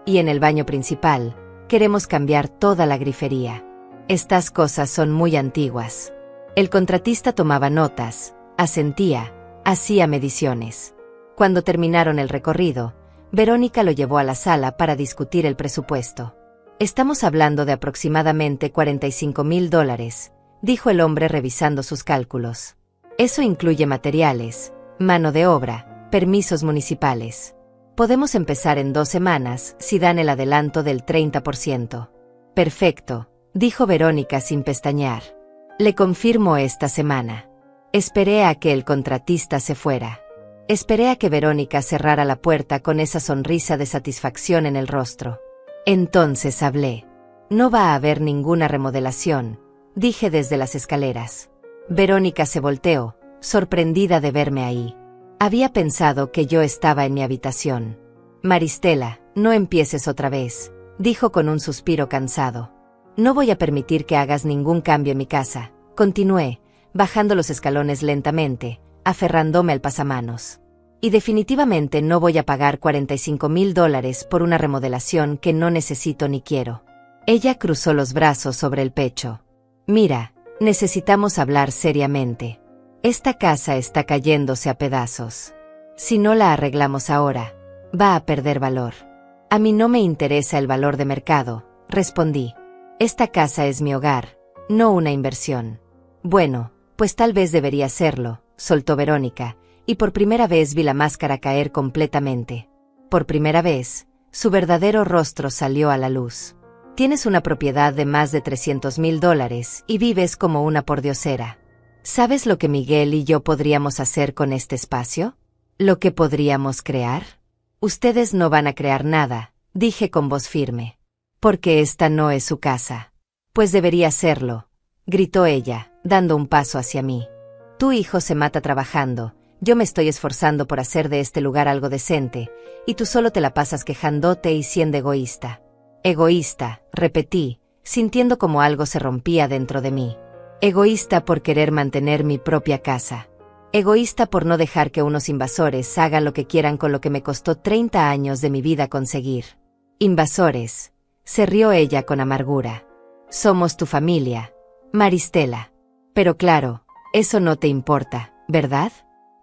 Y en el baño principal, queremos cambiar toda la grifería. Estas cosas son muy antiguas. El contratista tomaba notas, asentía, hacía mediciones. Cuando terminaron el recorrido, Verónica lo llevó a la sala para discutir el presupuesto. Estamos hablando de aproximadamente $45,000, dijo el hombre revisando sus cálculos. Eso incluye materiales, mano de obra, permisos municipales. Podemos empezar en 2 semanas si dan el adelanto del 30%. Perfecto, dijo Verónica sin pestañear. Le confirmo esta semana. Esperé a que el contratista se fuera. Esperé a que Verónica cerrara la puerta con esa sonrisa de satisfacción en el rostro. Entonces hablé. No va a haber ninguna remodelación, dije desde las escaleras. Verónica se volteó, sorprendida de verme ahí. Había pensado que yo estaba en mi habitación. Maristela, no empieces otra vez, dijo con un suspiro cansado. No voy a permitir que hagas ningún cambio en mi casa, continué, bajando los escalones lentamente, aferrándome al pasamanos. Y definitivamente no voy a pagar $45,000 por una remodelación que no necesito ni quiero. Ella cruzó los brazos sobre el pecho. Mira, necesitamos hablar seriamente. Esta casa está cayéndose a pedazos. Si no la arreglamos ahora, va a perder valor. A mí no me interesa el valor de mercado, respondí. Esta casa es mi hogar, no una inversión. Bueno, pues tal vez debería serlo, soltó Verónica, y por primera vez vi la máscara caer completamente. Por primera vez, su verdadero rostro salió a la luz. Tienes una propiedad de más de $300,000 y vives como una pordiosera. ¿Sabes lo que Miguel y yo podríamos hacer con este espacio? ¿Lo que podríamos crear? Ustedes no van a crear nada, dije con voz firme. Porque esta no es su casa. Pues debería serlo, gritó ella, dando un paso hacia mí. Tu hijo se mata trabajando, yo me estoy esforzando por hacer de este lugar algo decente, y tú solo te la pasas quejándote y siendo egoísta. Egoísta, repetí, sintiendo como algo se rompía dentro de mí. Egoísta por querer mantener mi propia casa. Egoísta por no dejar que unos invasores hagan lo que quieran con lo que me costó 30 años de mi vida conseguir. Invasores, se rió ella con amargura. Somos tu familia, Maristela. Pero claro, eso no te importa, ¿verdad?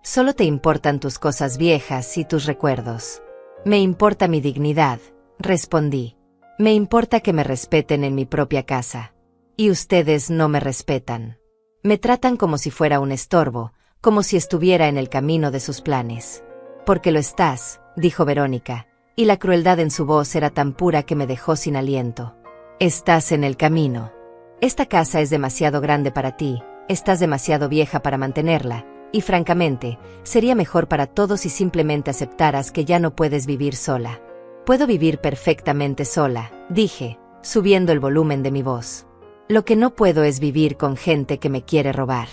Solo te importan tus cosas viejas y tus recuerdos. Me importa mi dignidad, respondí. Me importa que me respeten en mi propia casa. Y ustedes no me respetan. Me tratan como si fuera un estorbo, como si estuviera en el camino de sus planes. Porque lo estás, dijo Verónica, y la crueldad en su voz era tan pura que me dejó sin aliento. Estás en el camino. Esta casa es demasiado grande para ti, estás demasiado vieja para mantenerla, y francamente, sería mejor para todos si simplemente aceptaras que ya no puedes vivir sola. Puedo vivir perfectamente sola, dije, subiendo el volumen de mi voz. Lo que no puedo es vivir con gente que me quiere robar.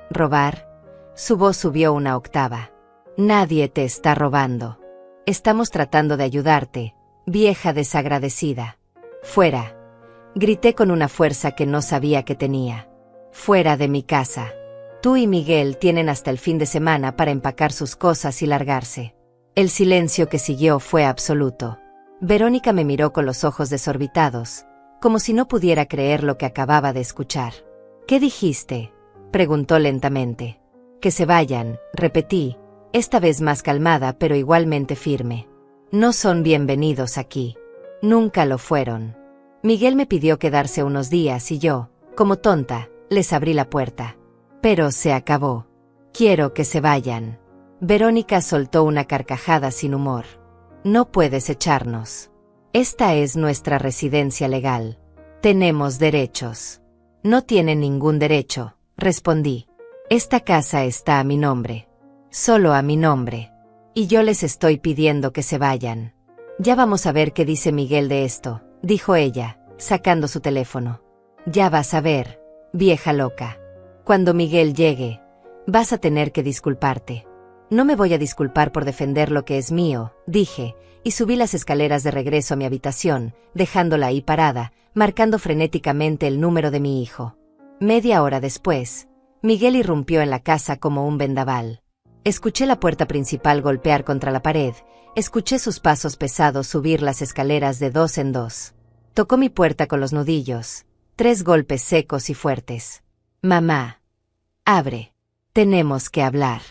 ¿Robar? Su voz subió una octava. Nadie te está robando. Estamos tratando de ayudarte, vieja desagradecida. Fuera. Grité con una fuerza que no sabía que tenía. Fuera de mi casa. Tú y Miguel tienen hasta el fin de semana para empacar sus cosas y largarse. El silencio que siguió fue absoluto. Verónica me miró con los ojos desorbitados, como si no pudiera creer lo que acababa de escuchar. ¿Qué dijiste?, preguntó lentamente. Que se vayan, repetí, esta vez más calmada pero igualmente firme. No son bienvenidos aquí. Nunca lo fueron. Miguel me pidió quedarse unos días y yo, como tonta, les abrí la puerta. Pero se acabó. Quiero que se vayan. Verónica soltó una carcajada sin humor. No puedes echarnos. Esta es nuestra residencia legal. Tenemos derechos. No tienen ningún derecho, respondí. Esta casa está a mi nombre. Solo a mi nombre. Y yo les estoy pidiendo que se vayan. Ya vamos a ver qué dice Miguel de esto, dijo ella, sacando su teléfono. Ya vas a ver, vieja loca. Cuando Miguel llegue, vas a tener que disculparte. No me voy a disculpar por defender lo que es mío, dije, y subí las escaleras de regreso a mi habitación, dejándola ahí parada, marcando frenéticamente el número de mi hijo. Media hora después, Miguel irrumpió en la casa como un vendaval. Escuché la puerta principal golpear contra la pared, escuché sus pasos pesados subir las escaleras de dos en dos. Tocó mi puerta con los nudillos, 3 golpes secos y fuertes. Mamá. Abre. Tenemos que hablar.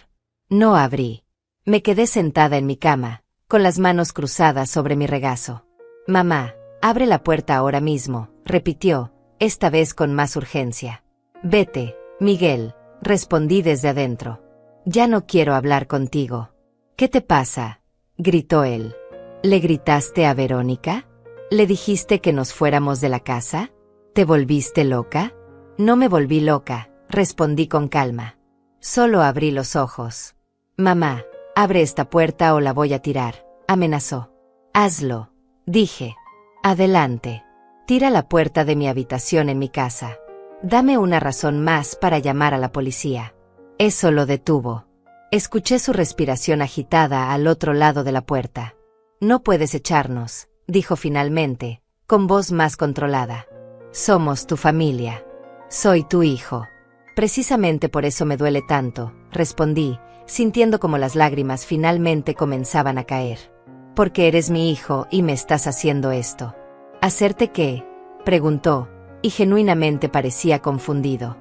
No abrí. Me quedé sentada en mi cama, con las manos cruzadas sobre mi regazo. Mamá, abre la puerta ahora mismo, repitió, esta vez con más urgencia. Vete, Miguel, respondí desde adentro. Ya no quiero hablar contigo. ¿Qué te pasa?, gritó él. ¿Le gritaste a Verónica? ¿Le dijiste que nos fuéramos de la casa? ¿Te volviste loca? No me volví loca, respondí con calma. Solo abrí los ojos. Mamá, abre esta puerta o la voy a tirar, amenazó. Hazlo, dije. Adelante. Tira la puerta de mi habitación en mi casa. Dame una razón más para llamar a la policía. Eso lo detuvo. Escuché su respiración agitada al otro lado de la puerta. No puedes echarnos, dijo finalmente, con voz más controlada. Somos tu familia. Soy tu hijo. Precisamente por eso me duele tanto, respondí, sintiendo como las lágrimas finalmente comenzaban a caer. Porque eres mi hijo y me estás haciendo esto. ¿Hacerte qué?, preguntó, y genuinamente parecía confundido.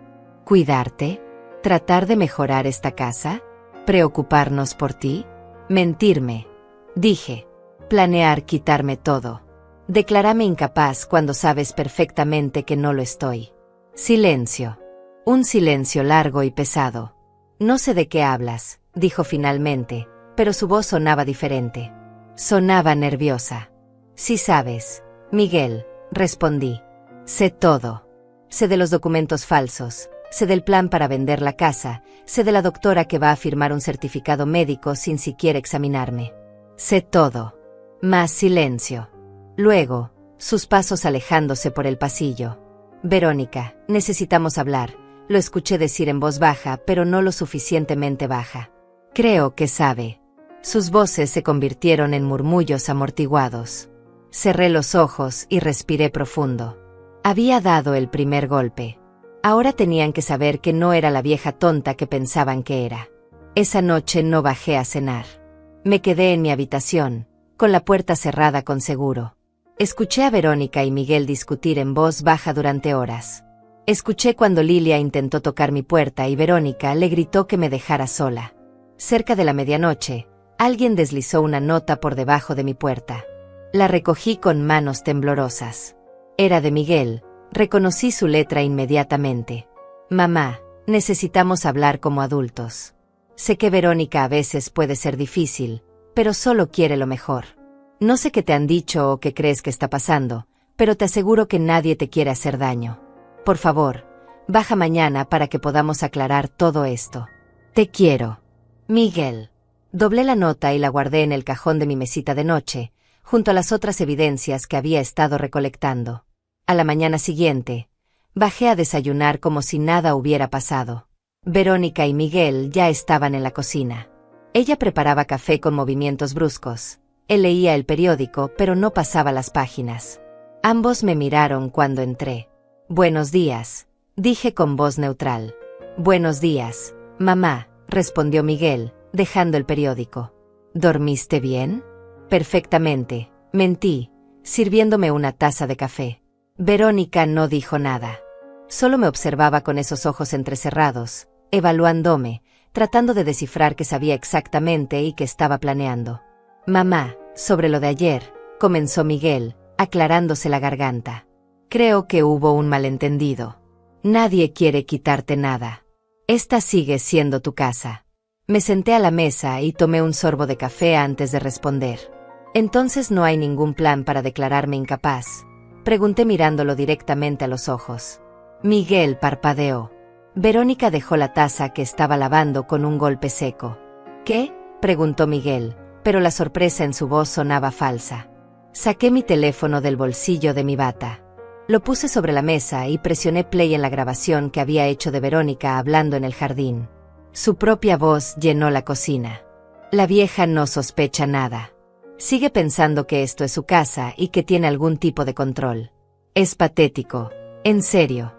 ¿Cuidarte? ¿Tratar de mejorar esta casa? ¿Preocuparnos por ti? Mentirme, dije. Planear quitarme todo. Declararme incapaz cuando sabes perfectamente que no lo estoy. Silencio. Un silencio largo y pesado. No sé de qué hablas, dijo finalmente, pero su voz sonaba diferente. Sonaba nerviosa. Sí sabes, Miguel, respondí. Sé todo. Sé de los documentos falsos, sé del plan para vender la casa, sé de la doctora que va a firmar un certificado médico sin siquiera examinarme. Sé todo. Más silencio. Luego, sus pasos alejándose por el pasillo. Verónica, necesitamos hablar, lo escuché decir en voz baja, pero no lo suficientemente baja. Creo que sabe. Sus voces se convirtieron en murmullos amortiguados. Cerré los ojos y respiré profundo. Había dado el primer golpe. Ahora tenían que saber que no era la vieja tonta que pensaban que era. Esa noche no bajé a cenar. Me quedé en mi habitación, con la puerta cerrada con seguro. Escuché a Verónica y Miguel discutir en voz baja durante horas. Escuché cuando Lilia intentó tocar mi puerta y Verónica le gritó que me dejara sola. Cerca de la medianoche, alguien deslizó una nota por debajo de mi puerta. La recogí con manos temblorosas. Era de Miguel, reconocí su letra inmediatamente. Mamá, necesitamos hablar como adultos. Sé que Verónica a veces puede ser difícil, pero solo quiere lo mejor. No sé qué te han dicho o qué crees que está pasando, pero te aseguro que nadie te quiere hacer daño. Por favor, baja mañana para que podamos aclarar todo esto. Te quiero. Miguel. Doblé la nota y la guardé en el cajón de mi mesita de noche, junto a las otras evidencias que había estado recolectando. A la mañana siguiente, bajé a desayunar como si nada hubiera pasado. Verónica y Miguel ya estaban en la cocina. Ella preparaba café con movimientos bruscos. Él leía el periódico, pero no pasaba las páginas. Ambos me miraron cuando entré. Buenos días, dije con voz neutral. Buenos días, mamá, respondió Miguel, dejando el periódico. ¿Dormiste bien? Perfectamente, mentí, sirviéndome una taza de café. Verónica no dijo nada. Solo me observaba con esos ojos entrecerrados, evaluándome, tratando de descifrar qué sabía exactamente y qué estaba planeando. Mamá, sobre lo de ayer, comenzó Miguel, aclarándose la garganta. Creo que hubo un malentendido. Nadie quiere quitarte nada. Esta sigue siendo tu casa. Me senté a la mesa y tomé un sorbo de café antes de responder. Entonces no hay ningún plan para declararme incapaz, pregunté mirándolo directamente a los ojos. Miguel parpadeó. Verónica dejó la taza que estaba lavando con un golpe seco. ¿Qué?, preguntó Miguel, pero la sorpresa en su voz sonaba falsa. Saqué mi teléfono del bolsillo de mi bata. Lo puse sobre la mesa y presioné play en la grabación que había hecho de Verónica hablando en el jardín. Su propia voz llenó la cocina. La vieja no sospecha nada. Sigue pensando que esto es su casa y que tiene algún tipo de control. Es patético, en serio.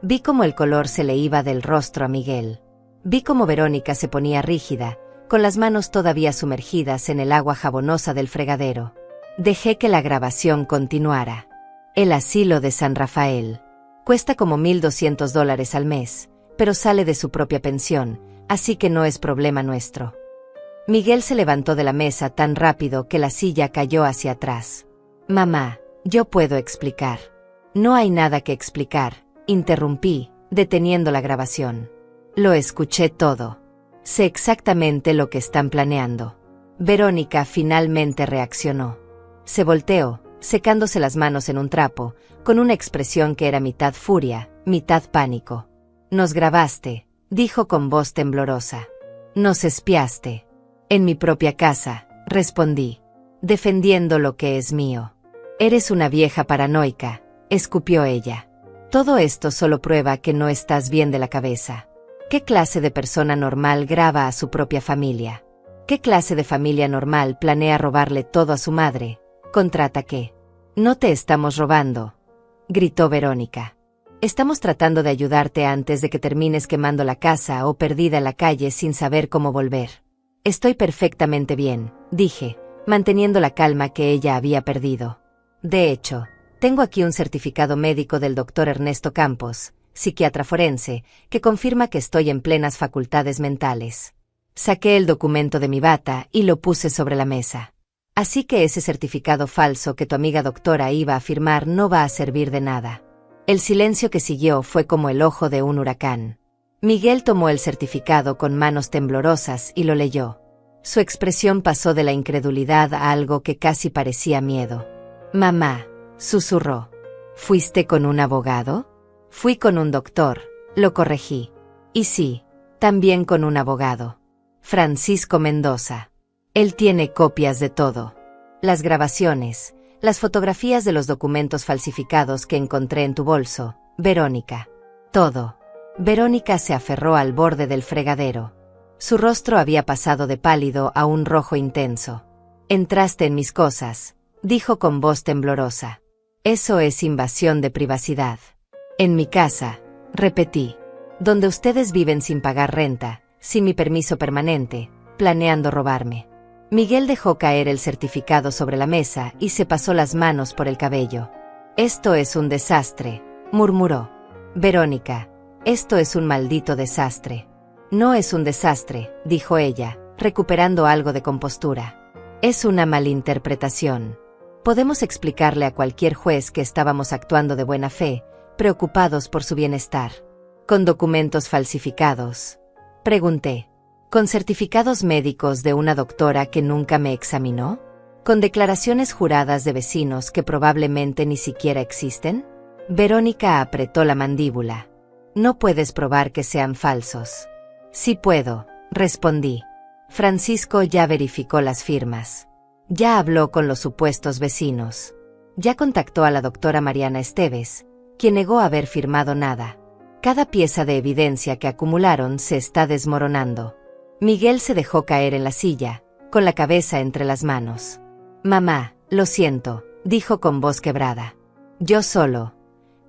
Vi cómo el color se le iba del rostro a Miguel. Vi cómo Verónica se ponía rígida, con las manos todavía sumergidas en el agua jabonosa del fregadero. Dejé que la grabación continuara. El asilo de San Rafael. Cuesta como $1,200 al mes, pero sale de su propia pensión, así que no es problema nuestro. Miguel se levantó de la mesa tan rápido que la silla cayó hacia atrás. Mamá, yo puedo explicar. No hay nada que explicar, interrumpí, deteniendo la grabación. Lo escuché todo. Sé exactamente lo que están planeando. Verónica finalmente reaccionó. Se volteó, secándose las manos en un trapo, con una expresión que era mitad furia, mitad pánico. Nos grabaste, dijo con voz temblorosa. Nos espiaste. En mi propia casa, respondí, defendiendo lo que es mío. Eres una vieja paranoica, escupió ella. Todo esto solo prueba que no estás bien de la cabeza. ¿Qué clase de persona normal graba a su propia familia? ¿Qué clase de familia normal planea robarle todo a su madre? Contraataqué. No te estamos robando, gritó Verónica. Estamos tratando de ayudarte antes de que termines quemando la casa o perdida en la calle sin saber cómo volver. Estoy perfectamente bien, dije, manteniendo la calma que ella había perdido. De hecho, tengo aquí un certificado médico del doctor Ernesto Campos, psiquiatra forense, que confirma que estoy en plenas facultades mentales. Saqué el documento de mi bata y lo puse sobre la mesa. Así que ese certificado falso que tu amiga doctora iba a firmar no va a servir de nada. El silencio que siguió fue como el ojo de un huracán. Miguel tomó el certificado con manos temblorosas y lo leyó. Su expresión pasó de la incredulidad a algo que casi parecía miedo. Mamá, susurró. ¿Fuiste con un abogado? Fui con un doctor, lo corregí. Y sí, también con un abogado. Francisco Mendoza. Él tiene copias de todo. Las grabaciones, las fotografías de los documentos falsificados que encontré en tu bolso, Verónica. Todo. Verónica se aferró al borde del fregadero. Su rostro había pasado de pálido a un rojo intenso. Entraste en mis cosas, dijo con voz temblorosa. Eso es invasión de privacidad. En mi casa, repetí. Donde ustedes viven sin pagar renta, sin mi permiso permanente, planeando robarme. Miguel dejó caer el certificado sobre la mesa y se pasó las manos por el cabello. Esto es un desastre, murmuró. Verónica, esto es un maldito desastre. No es un desastre, dijo ella, recuperando algo de compostura. Es una malinterpretación. Podemos explicarle a cualquier juez que estábamos actuando de buena fe, preocupados por su bienestar. ¿Con documentos falsificados?, pregunté. ¿Con certificados médicos de una doctora que nunca me examinó? ¿Con declaraciones juradas de vecinos que probablemente ni siquiera existen? Verónica apretó la mandíbula. No puedes probar que sean falsos. Sí puedo, respondí. Francisco ya verificó las firmas. Ya habló con los supuestos vecinos. Ya contactó a la doctora Mariana Esteves, quien negó haber firmado nada. Cada pieza de evidencia que acumularon se está desmoronando. Miguel se dejó caer en la silla, con la cabeza entre las manos. Mamá, lo siento, dijo con voz quebrada. Yo solo.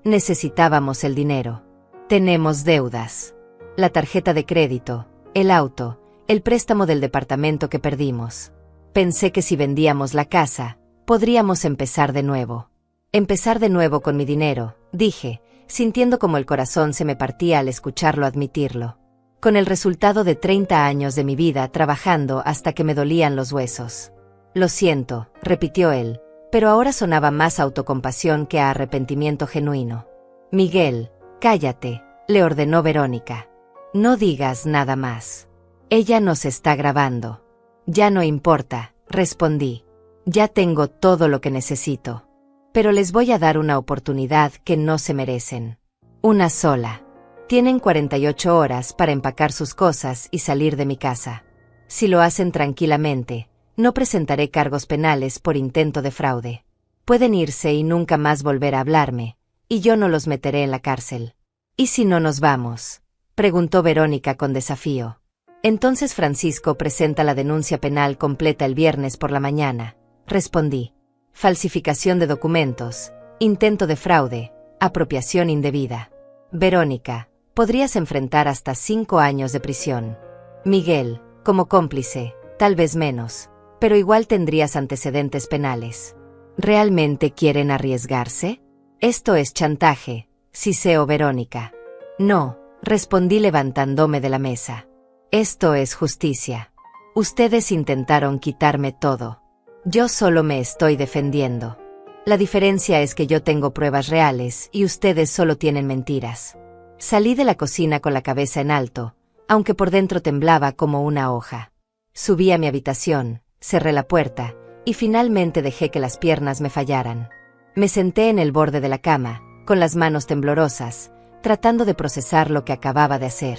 Necesitábamos el dinero. Tenemos deudas. La tarjeta de crédito, el auto, el préstamo del departamento que perdimos. Pensé que si vendíamos la casa, podríamos empezar de nuevo. Empezar de nuevo con mi dinero, dije, sintiendo como el corazón se me partía al escucharlo admitirlo. Con el resultado de 30 años de mi vida trabajando hasta que me dolían los huesos. Lo siento, repitió él, pero ahora sonaba más autocompasión que a arrepentimiento genuino. Miguel, cállate, le ordenó Verónica. No digas nada más. Ella nos está grabando. Ya no importa, respondí. Ya tengo todo lo que necesito. Pero les voy a dar una oportunidad que no se merecen. Una sola. Tienen 48 horas para empacar sus cosas y salir de mi casa. Si lo hacen tranquilamente, no presentaré cargos penales por intento de fraude. Pueden irse y nunca más volver a hablarme, y yo no los meteré en la cárcel. ¿Y si no nos vamos?, preguntó Verónica con desafío. Entonces Francisco presenta la denuncia penal completa el viernes por la mañana, respondí. Falsificación de documentos, intento de fraude, apropiación indebida. Verónica, podrías enfrentar hasta 5 años de prisión. Miguel, como cómplice, tal vez menos, pero igual tendrías antecedentes penales. ¿Realmente quieren arriesgarse? Esto es chantaje, siseo Verónica. No, respondí levantándome de la mesa. Esto es justicia. Ustedes intentaron quitarme todo. Yo solo me estoy defendiendo. La diferencia es que yo tengo pruebas reales y ustedes solo tienen mentiras. Salí de la cocina con la cabeza en alto, aunque por dentro temblaba como una hoja. Subí a mi habitación, cerré la puerta, y finalmente dejé que las piernas me fallaran. Me senté en el borde de la cama, con las manos temblorosas, tratando de procesar lo que acababa de hacer.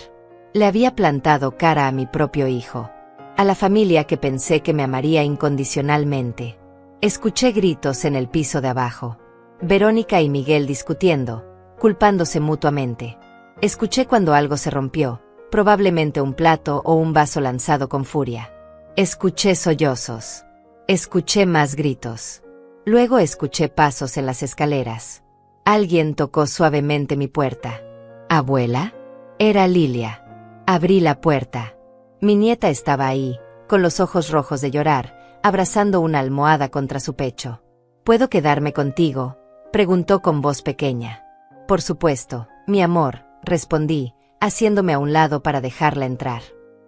Le había plantado cara a mi propio hijo, a la familia que pensé que me amaría incondicionalmente. Escuché gritos en el piso de abajo. Verónica y Miguel discutiendo, culpándose mutuamente. Escuché cuando algo se rompió, probablemente un plato o un vaso lanzado con furia. Escuché sollozos. Escuché más gritos. Luego escuché pasos en las escaleras. Alguien tocó suavemente mi puerta. ¿Abuela? Era Lilia. Abrí la puerta. Mi nieta estaba ahí, con los ojos rojos de llorar, abrazando una almohada contra su pecho. ¿Puedo quedarme contigo?, preguntó con voz pequeña. Por supuesto, mi amor, respondí, haciéndome a un lado para dejarla entrar.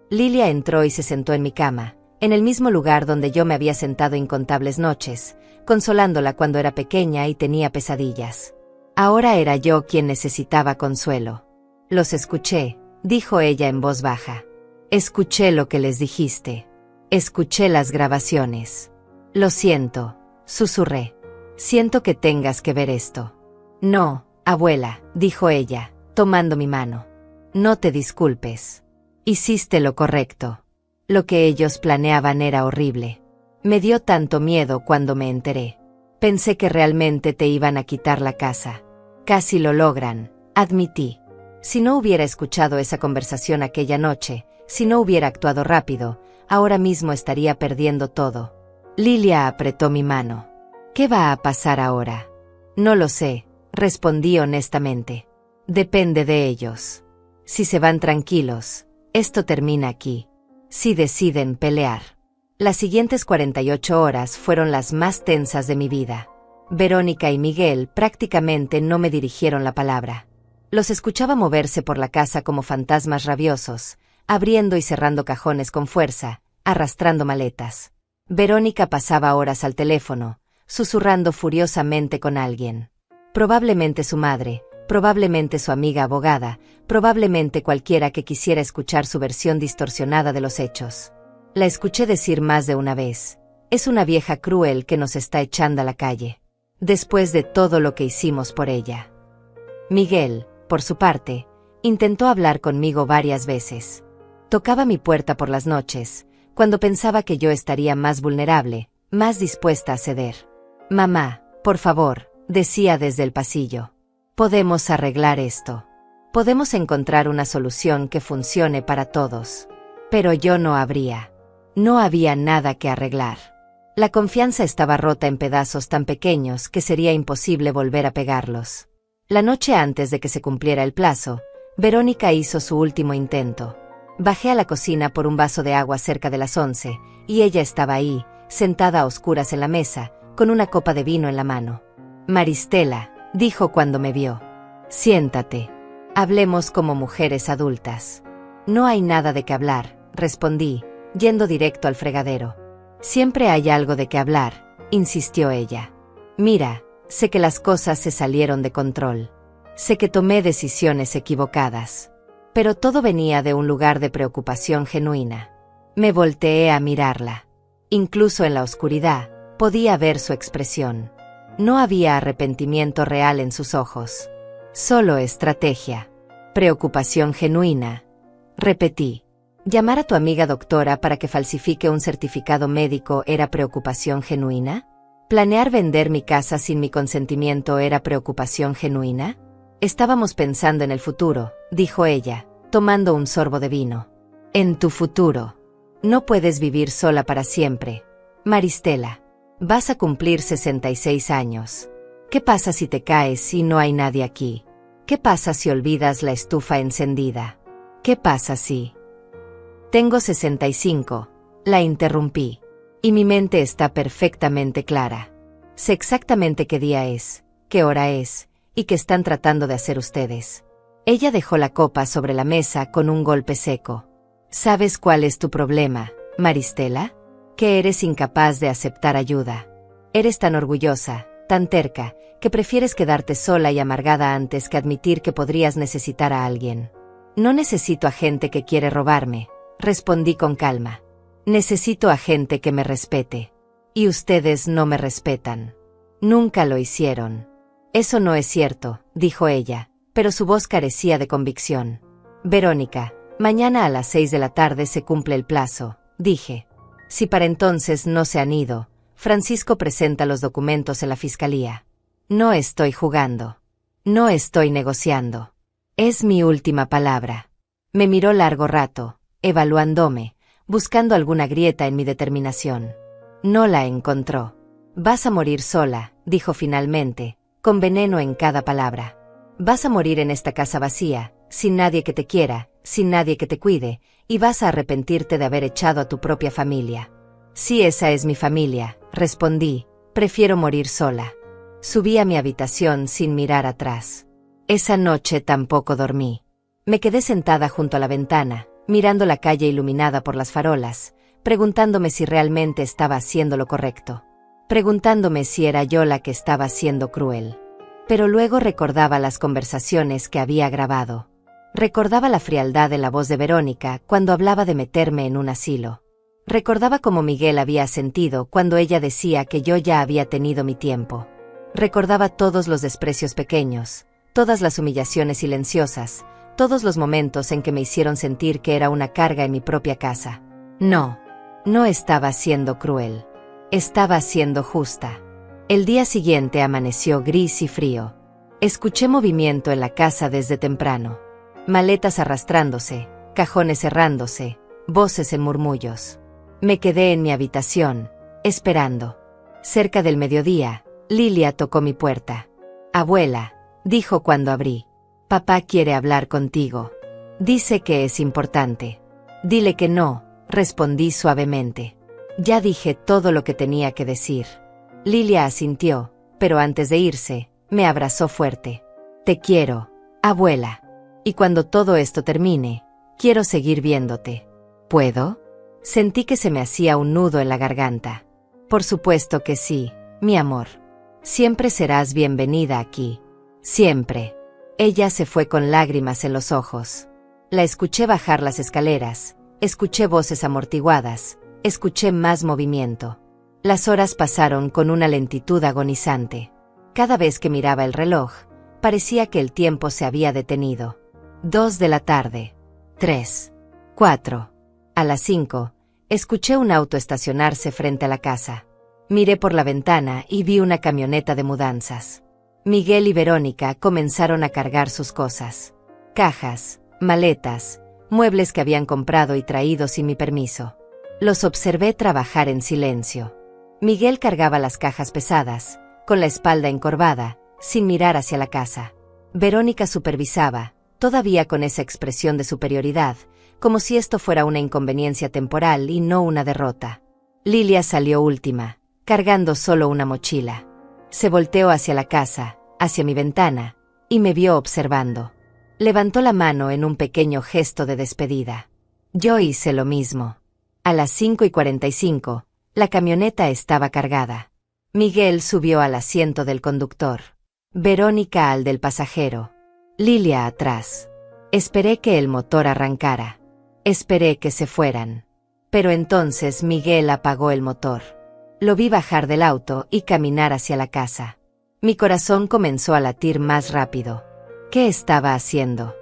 Lilia entró y se sentó en mi cama, en el mismo lugar donde yo me había sentado incontables noches, consolándola cuando era pequeña y tenía pesadillas. Ahora era yo quien necesitaba consuelo. Los escuché, dijo ella en voz baja. Escuché lo que les dijiste. Escuché las grabaciones. Lo siento, susurré. Siento que tengas que ver esto. No, abuela, dijo ella, tomando mi mano. No te disculpes. Hiciste lo correcto. Lo que ellos planeaban era horrible. Me dio tanto miedo cuando me enteré. Pensé que realmente te iban a quitar la casa. Casi lo logran, admití. Si no hubiera escuchado esa conversación aquella noche, si no hubiera actuado rápido, ahora mismo estaría perdiendo todo. Lilia apretó mi mano. ¿Qué va a pasar ahora? No lo sé, respondí honestamente. Depende de ellos. Si se van tranquilos, esto termina aquí. Si deciden pelear. Las siguientes 48 horas fueron las más tensas de mi vida. Verónica y Miguel prácticamente no me dirigieron la palabra. Los escuchaba moverse por la casa como fantasmas rabiosos, abriendo y cerrando cajones con fuerza, arrastrando maletas. Verónica pasaba horas al teléfono, susurrando furiosamente con alguien. Probablemente su madre, probablemente su amiga abogada, probablemente cualquiera que quisiera escuchar su versión distorsionada de los hechos. La escuché decir más de una vez: es una vieja cruel que nos está echando a la calle. Después de todo lo que hicimos por ella. Miguel, por su parte, intentó hablar conmigo varias veces. Tocaba mi puerta por las noches, cuando pensaba que yo estaría más vulnerable, más dispuesta a ceder. Mamá, por favor, decía desde el pasillo. Podemos arreglar esto. Podemos encontrar una solución que funcione para todos. Pero yo no habría. No había nada que arreglar. La confianza estaba rota en pedazos tan pequeños que sería imposible volver a pegarlos. La noche antes de que se cumpliera el plazo, Verónica hizo su último intento. Bajé a la cocina por un vaso de agua cerca de las 11, y ella estaba ahí, sentada a oscuras en la mesa, con una copa de vino en la mano. Maristela, dijo cuando me vio. Siéntate. Hablemos como mujeres adultas. No hay nada de qué hablar, respondí, yendo directo al fregadero. Siempre hay algo de qué hablar, insistió ella. Mira, sé que las cosas se salieron de control. Sé que tomé decisiones equivocadas. Pero todo venía de un lugar de preocupación genuina. Me volteé a mirarla. Incluso en la oscuridad, podía ver su expresión. No había arrepentimiento real en sus ojos. Solo estrategia. Preocupación genuina. Repetí. ¿Llamar a tu amiga doctora para que falsifique un certificado médico era preocupación genuina? ¿Planear vender mi casa sin mi consentimiento era preocupación genuina? Estábamos pensando en el futuro, dijo ella, tomando un sorbo de vino. En tu futuro. No puedes vivir sola para siempre. Maristela. Vas a cumplir 66 años. ¿Qué pasa si te caes y no hay nadie aquí? ¿Qué pasa si olvidas la estufa encendida? ¿Qué pasa si... Tengo 65, la interrumpí. Y mi mente está perfectamente clara. Sé exactamente qué día es, qué hora es, y qué están tratando de hacer ustedes. Ella dejó la copa sobre la mesa con un golpe seco. ¿Sabes cuál es tu problema, Maristela? Que eres incapaz de aceptar ayuda. Eres tan orgullosa, tan terca, que prefieres quedarte sola y amargada antes que admitir que podrías necesitar a alguien. No necesito a gente que quiere robarme, respondí con calma. Necesito a gente que me respete. Y ustedes no me respetan. Nunca lo hicieron. Eso no es cierto, dijo ella, pero su voz carecía de convicción. Verónica, mañana a las 6 de la tarde se cumple el plazo, dije. Si para entonces no se han ido, Francisco presenta los documentos en la fiscalía. No estoy jugando. No estoy negociando. Es mi última palabra. Me miró largo rato, evaluándome, buscando alguna grieta en mi determinación. No la encontró. Vas a morir sola, dijo finalmente, con veneno en cada palabra. Vas a morir en esta casa vacía, sin nadie que te quiera, sin nadie que te cuide, y vas a arrepentirte de haber echado a tu propia familia. Si esa es mi familia, respondí, prefiero morir sola. Subí a mi habitación sin mirar atrás. Esa noche tampoco dormí. Me quedé sentada junto a la ventana, mirando la calle iluminada por las farolas, preguntándome si realmente estaba haciendo lo correcto. Preguntándome si era yo la que estaba siendo cruel. Pero luego recordaba las conversaciones que había grabado. Recordaba la frialdad de la voz de Verónica cuando hablaba de meterme en un asilo. Recordaba cómo Miguel había sentido cuando ella decía que yo ya había tenido mi tiempo. Recordaba todos los desprecios pequeños, todas las humillaciones silenciosas, todos los momentos en que me hicieron sentir que era una carga en mi propia casa. No, no estaba siendo cruel. Estaba siendo justa. El día siguiente amaneció gris y frío. Escuché movimiento en la casa desde temprano. Maletas arrastrándose, cajones cerrándose, voces en murmullos. Me quedé en mi habitación, esperando. Cerca del mediodía, Lilia tocó mi puerta. Abuela, dijo cuando abrí. Papá quiere hablar contigo. Dice que es importante. Dile que no, respondí suavemente. Ya dije todo lo que tenía que decir. Lilia asintió, pero antes de irse, me abrazó fuerte. Te quiero, abuela. Y cuando todo esto termine, quiero seguir viéndote. ¿Puedo? Sentí que se me hacía un nudo en la garganta. Por supuesto que sí, mi amor. Siempre serás bienvenida aquí. Siempre. Ella se fue con lágrimas en los ojos. La escuché bajar las escaleras, escuché voces amortiguadas, escuché más movimiento. Las horas pasaron con una lentitud agonizante. Cada vez que miraba el reloj, parecía que el tiempo se había detenido. 2 de la tarde. 3. 4. A las 5, escuché un auto estacionarse frente a la casa. Miré por la ventana y vi una camioneta de mudanzas. Miguel y Verónica comenzaron a cargar sus cosas. Cajas, maletas, muebles que habían comprado y traído sin mi permiso. Los observé trabajar en silencio. Miguel cargaba las cajas pesadas, con la espalda encorvada, sin mirar hacia la casa. Verónica supervisaba, todavía con esa expresión de superioridad, como si esto fuera una inconveniencia temporal y no una derrota. Lilia salió última, cargando solo una mochila. Se volteó hacia la casa, hacia mi ventana, y me vio observando. Levantó la mano en un pequeño gesto de despedida. Yo hice lo mismo. A las 5:45, la camioneta estaba cargada. Miguel subió al asiento del conductor. Verónica al del pasajero. Lilia atrás. Esperé que el motor arrancara. Esperé que se fueran. Pero entonces Miguel apagó el motor. Lo vi bajar del auto y caminar hacia la casa. Mi corazón comenzó a latir más rápido. ¿Qué estaba haciendo?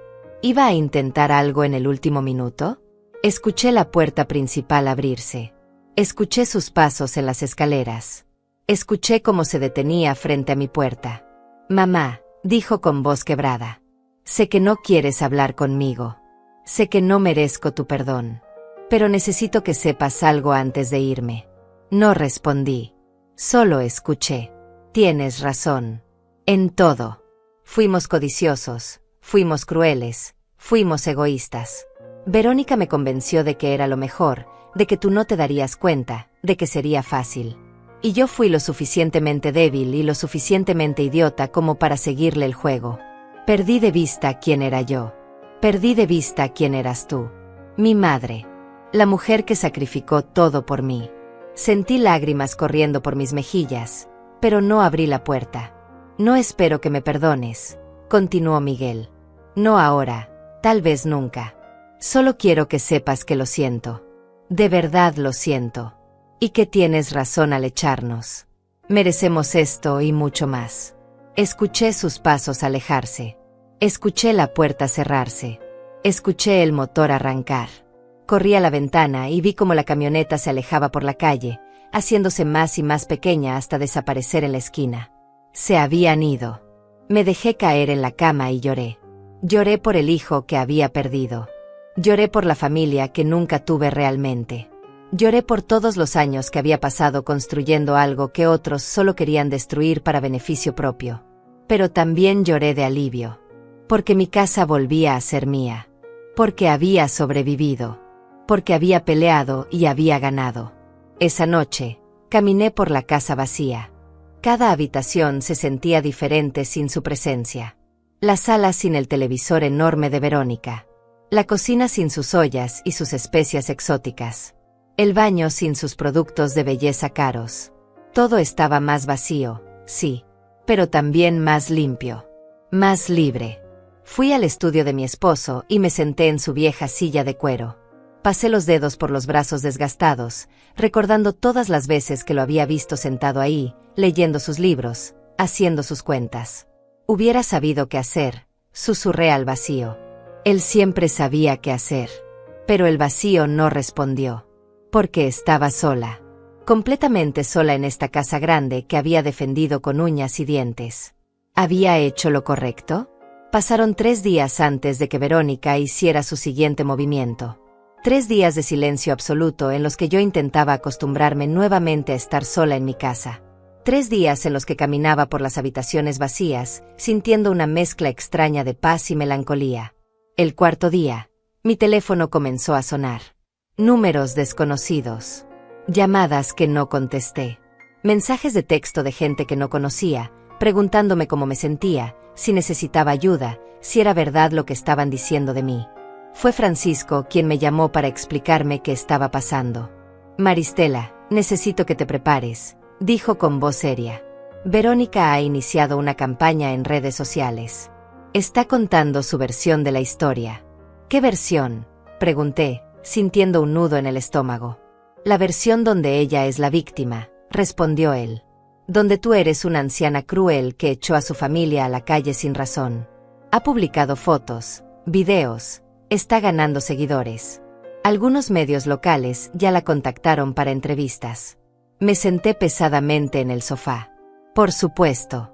¿Iba a intentar algo en el último minuto? Escuché la puerta principal abrirse. Escuché sus pasos en las escaleras. Escuché cómo se detenía frente a mi puerta. «Mamá», dijo con voz quebrada. «Sé que no quieres hablar conmigo. Sé que no merezco tu perdón. Pero necesito que sepas algo antes de irme». No respondí. Solo escuché. «Tienes razón. En todo. Fuimos codiciosos, fuimos crueles, fuimos egoístas. Verónica me convenció de que era lo mejor, de que tú no te darías cuenta, de que sería fácil. Y yo fui lo suficientemente débil y lo suficientemente idiota como para seguirle el juego. Perdí de vista quién era yo. Perdí de vista quién eras tú. Mi madre. La mujer que sacrificó todo por mí. Sentí lágrimas corriendo por mis mejillas, pero no abrí la puerta. «No espero que me perdones», continuó Miguel. «No ahora, tal vez nunca. Solo quiero que sepas que lo siento. De verdad lo siento. Y que tienes razón al echarnos. Merecemos esto y mucho más». Escuché sus pasos alejarse. Escuché la puerta cerrarse. Escuché el motor arrancar. Corrí a la ventana y vi cómo la camioneta se alejaba por la calle, haciéndose más y más pequeña hasta desaparecer en la esquina. Se habían ido. Me dejé caer en la cama y lloré. Lloré por el hijo que había perdido. Lloré por la familia que nunca tuve realmente. Lloré por todos los años que había pasado construyendo algo que otros solo querían destruir para beneficio propio. Pero también lloré de alivio. Porque mi casa volvía a ser mía. Porque había sobrevivido. Porque había peleado y había ganado. Esa noche, caminé por la casa vacía. Cada habitación se sentía diferente sin su presencia. La sala sin el televisor enorme de Verónica. La cocina sin sus ollas y sus especias exóticas. El baño sin sus productos de belleza caros. Todo estaba más vacío, sí, pero también más limpio. Más libre. Fui al estudio de mi esposo y me senté en su vieja silla de cuero. Pasé los dedos por los brazos desgastados, recordando todas las veces que lo había visto sentado ahí, leyendo sus libros, haciendo sus cuentas. Hubiera sabido qué hacer, susurré al vacío. Él siempre sabía qué hacer. Pero el vacío no respondió. Porque estaba sola. Completamente sola en esta casa grande que había defendido con uñas y dientes. ¿Había hecho lo correcto? Pasaron 3 días antes de que Verónica hiciera su siguiente movimiento. 3 días de silencio absoluto en los que yo intentaba acostumbrarme nuevamente a estar sola en mi casa. 3 días en los que caminaba por las habitaciones vacías, sintiendo una mezcla extraña de paz y melancolía. El 4.º día, mi teléfono comenzó a sonar. Números desconocidos. Llamadas que no contesté. Mensajes de texto de gente que no conocía, preguntándome cómo me sentía, si necesitaba ayuda, si era verdad lo que estaban diciendo de mí. Fue Francisco quien me llamó para explicarme qué estaba pasando. «Maristela, necesito que te prepares», dijo con voz seria. «Verónica ha iniciado una campaña en redes sociales. Está contando su versión de la historia». «¿Qué versión?», pregunté, sintiendo un nudo en el estómago. «La versión donde ella es la víctima», respondió él. «Donde tú eres una anciana cruel que echó a su familia a la calle sin razón. Ha publicado fotos, videos. Está ganando seguidores. Algunos medios locales ya la contactaron para entrevistas». Me senté pesadamente en el sofá. Por supuesto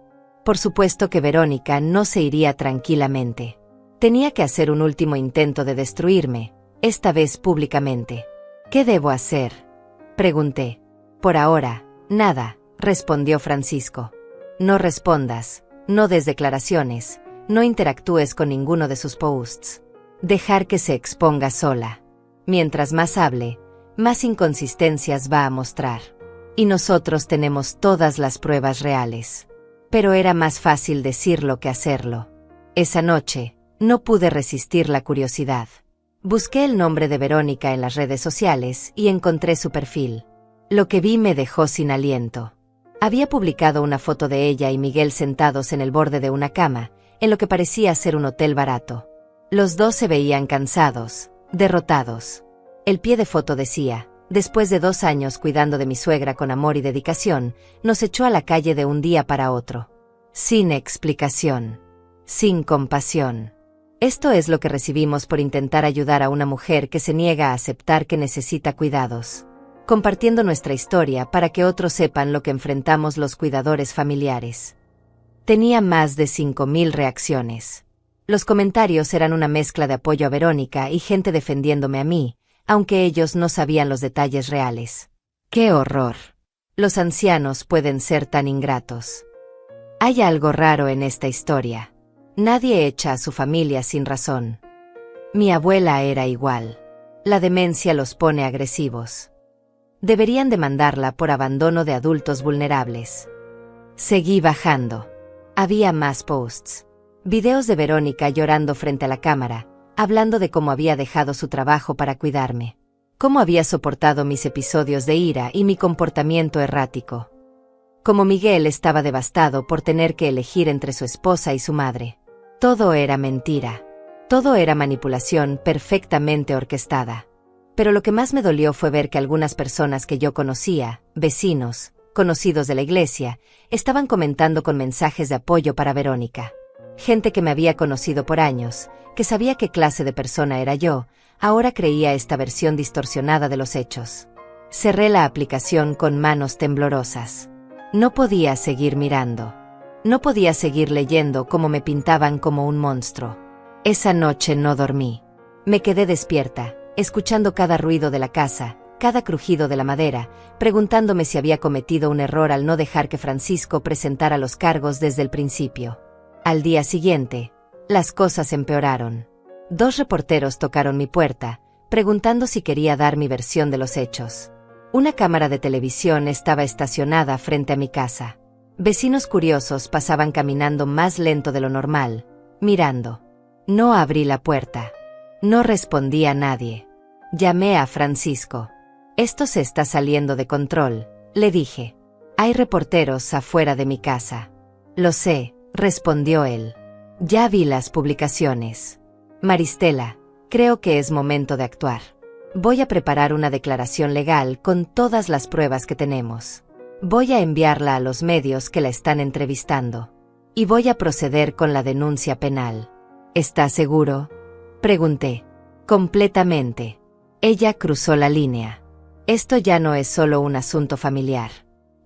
que Verónica no se iría tranquilamente. Tenía que hacer un último intento de destruirme, esta vez públicamente. «¿Qué debo hacer?», pregunté. «Por ahora, nada», respondió Francisco. «No respondas, no des declaraciones, no interactúes con ninguno de sus posts. Dejar que se exponga sola. Mientras más hable, más inconsistencias va a mostrar. Y nosotros tenemos todas las pruebas reales». Pero era más fácil decirlo que hacerlo. Esa noche, no pude resistir la curiosidad. Busqué el nombre de Verónica en las redes sociales y encontré su perfil. Lo que vi me dejó sin aliento. Había publicado una foto de ella y Miguel sentados en el borde de una cama, en lo que parecía ser un hotel barato. Los dos se veían cansados, derrotados. El pie de foto decía: «Después de 2 años cuidando de mi suegra con amor y dedicación, nos echó a la calle de un día para otro. Sin explicación. Sin compasión. Esto es lo que recibimos por intentar ayudar a una mujer que se niega a aceptar que necesita cuidados. Compartiendo nuestra historia para que otros sepan lo que enfrentamos los cuidadores familiares. Tenía más de 5.000 reacciones. Los comentarios eran una mezcla de apoyo a Verónica y gente defendiéndome a mí, aunque ellos no sabían los detalles reales. ¡Qué horror! Los ancianos pueden ser tan ingratos. Hay algo raro en esta historia. Nadie echa a su familia sin razón. Mi abuela era igual. La demencia los pone agresivos. Deberían demandarla por abandono de adultos vulnerables. Seguí bajando. Había más posts. Videos de Verónica llorando frente a la cámara, hablando de cómo había dejado su trabajo para cuidarme. Cómo había soportado mis episodios de ira y mi comportamiento errático. Como Miguel estaba devastado por tener que elegir entre su esposa y su madre. Todo era mentira. Todo era manipulación perfectamente orquestada. Pero lo que más me dolió fue ver que algunas personas que yo conocía, vecinos, conocidos de la iglesia, estaban comentando con mensajes de apoyo para Verónica. Gente que me había conocido por años, que sabía qué clase de persona era yo, ahora creía esta versión distorsionada de los hechos. Cerré la aplicación con manos temblorosas. No podía seguir mirando. No podía seguir leyendo cómo me pintaban como un monstruo. Esa noche no dormí. Me quedé despierta, escuchando cada ruido de la casa, cada crujido de la madera, preguntándome si había cometido un error al no dejar que Francisco presentara los cargos desde el principio. Al día siguiente, las cosas empeoraron. 2 reporteros tocaron mi puerta, preguntando si quería dar mi versión de los hechos. Una cámara de televisión estaba estacionada frente a mi casa. Vecinos curiosos pasaban caminando más lento de lo normal, mirando. No abrí la puerta. No respondí a nadie. Llamé a Francisco. Esto se está saliendo de control, le dije. Hay reporteros afuera de mi casa. Lo sé, respondió él. Ya vi las publicaciones. Maristela, creo que es momento de actuar. Voy a preparar una declaración legal con todas las pruebas que tenemos. Voy a enviarla a los medios que la están entrevistando. Y voy a proceder con la denuncia penal. ¿Está seguro?, pregunté. Completamente. Ella cruzó la línea. Esto ya no es solo un asunto familiar.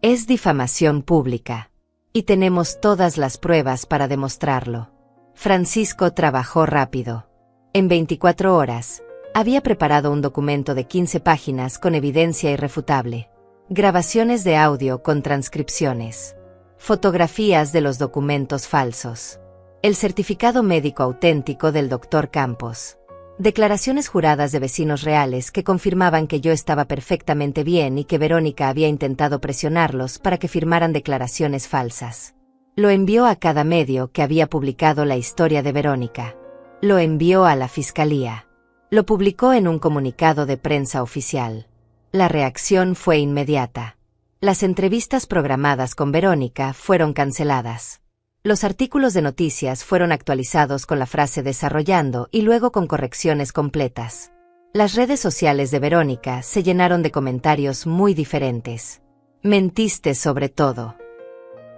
Es difamación pública. Y tenemos todas las pruebas para demostrarlo. Francisco trabajó rápido. En 24 horas, había preparado un documento de 15 páginas con evidencia irrefutable. Grabaciones de audio con transcripciones. Fotografías de los documentos falsos. El certificado médico auténtico del Dr. Campos. Declaraciones juradas de vecinos reales que confirmaban que yo estaba perfectamente bien y que Verónica había intentado presionarlos para que firmaran declaraciones falsas. Lo envió a cada medio que había publicado la historia de Verónica. Lo envió a la fiscalía. Lo publicó en un comunicado de prensa oficial. La reacción fue inmediata. Las entrevistas programadas con Verónica fueron canceladas. Los artículos de noticias fueron actualizados con la frase desarrollando y luego con correcciones completas. Las redes sociales de Verónica se llenaron de comentarios muy diferentes. Mentiste sobre todo.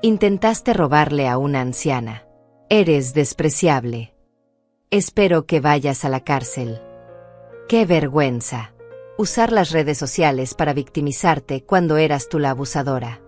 Intentaste robarle a una anciana. Eres despreciable. Espero que vayas a la cárcel. ¡Qué vergüenza! Usar las redes sociales para victimizarte cuando eras tú la abusadora.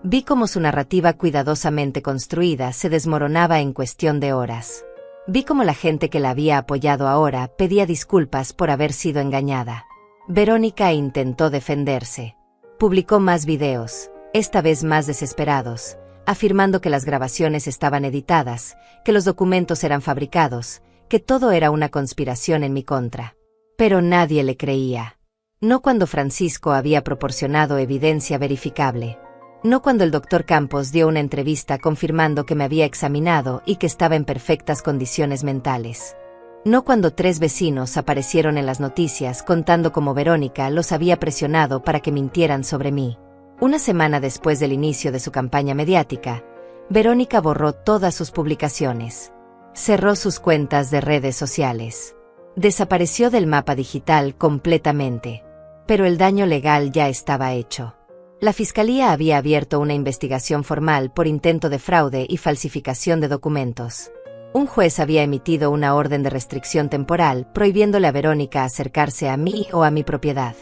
Vi cómo su narrativa cuidadosamente construida se desmoronaba en cuestión de horas. Vi cómo la gente que la había apoyado ahora pedía disculpas por haber sido engañada. Verónica intentó defenderse. Publicó más videos, esta vez más desesperados, afirmando que las grabaciones estaban editadas, que los documentos eran fabricados, que todo era una conspiración en mi contra. Pero nadie le creía. No cuando Francisco había proporcionado evidencia verificable. No cuando el Dr. Campos dio una entrevista confirmando que me había examinado y que estaba en perfectas condiciones mentales. No cuando 3 vecinos aparecieron en las noticias contando cómo Verónica los había presionado para que mintieran sobre mí. Una semana después del inicio de su campaña mediática, Verónica borró todas sus publicaciones. Cerró sus cuentas de redes sociales. Desapareció del mapa digital completamente. Pero el daño legal ya estaba hecho. La Fiscalía había abierto una investigación formal por intento de fraude y falsificación de documentos. Un juez había emitido una orden de restricción temporal prohibiéndole a Verónica acercarse a mí o a mi propiedad.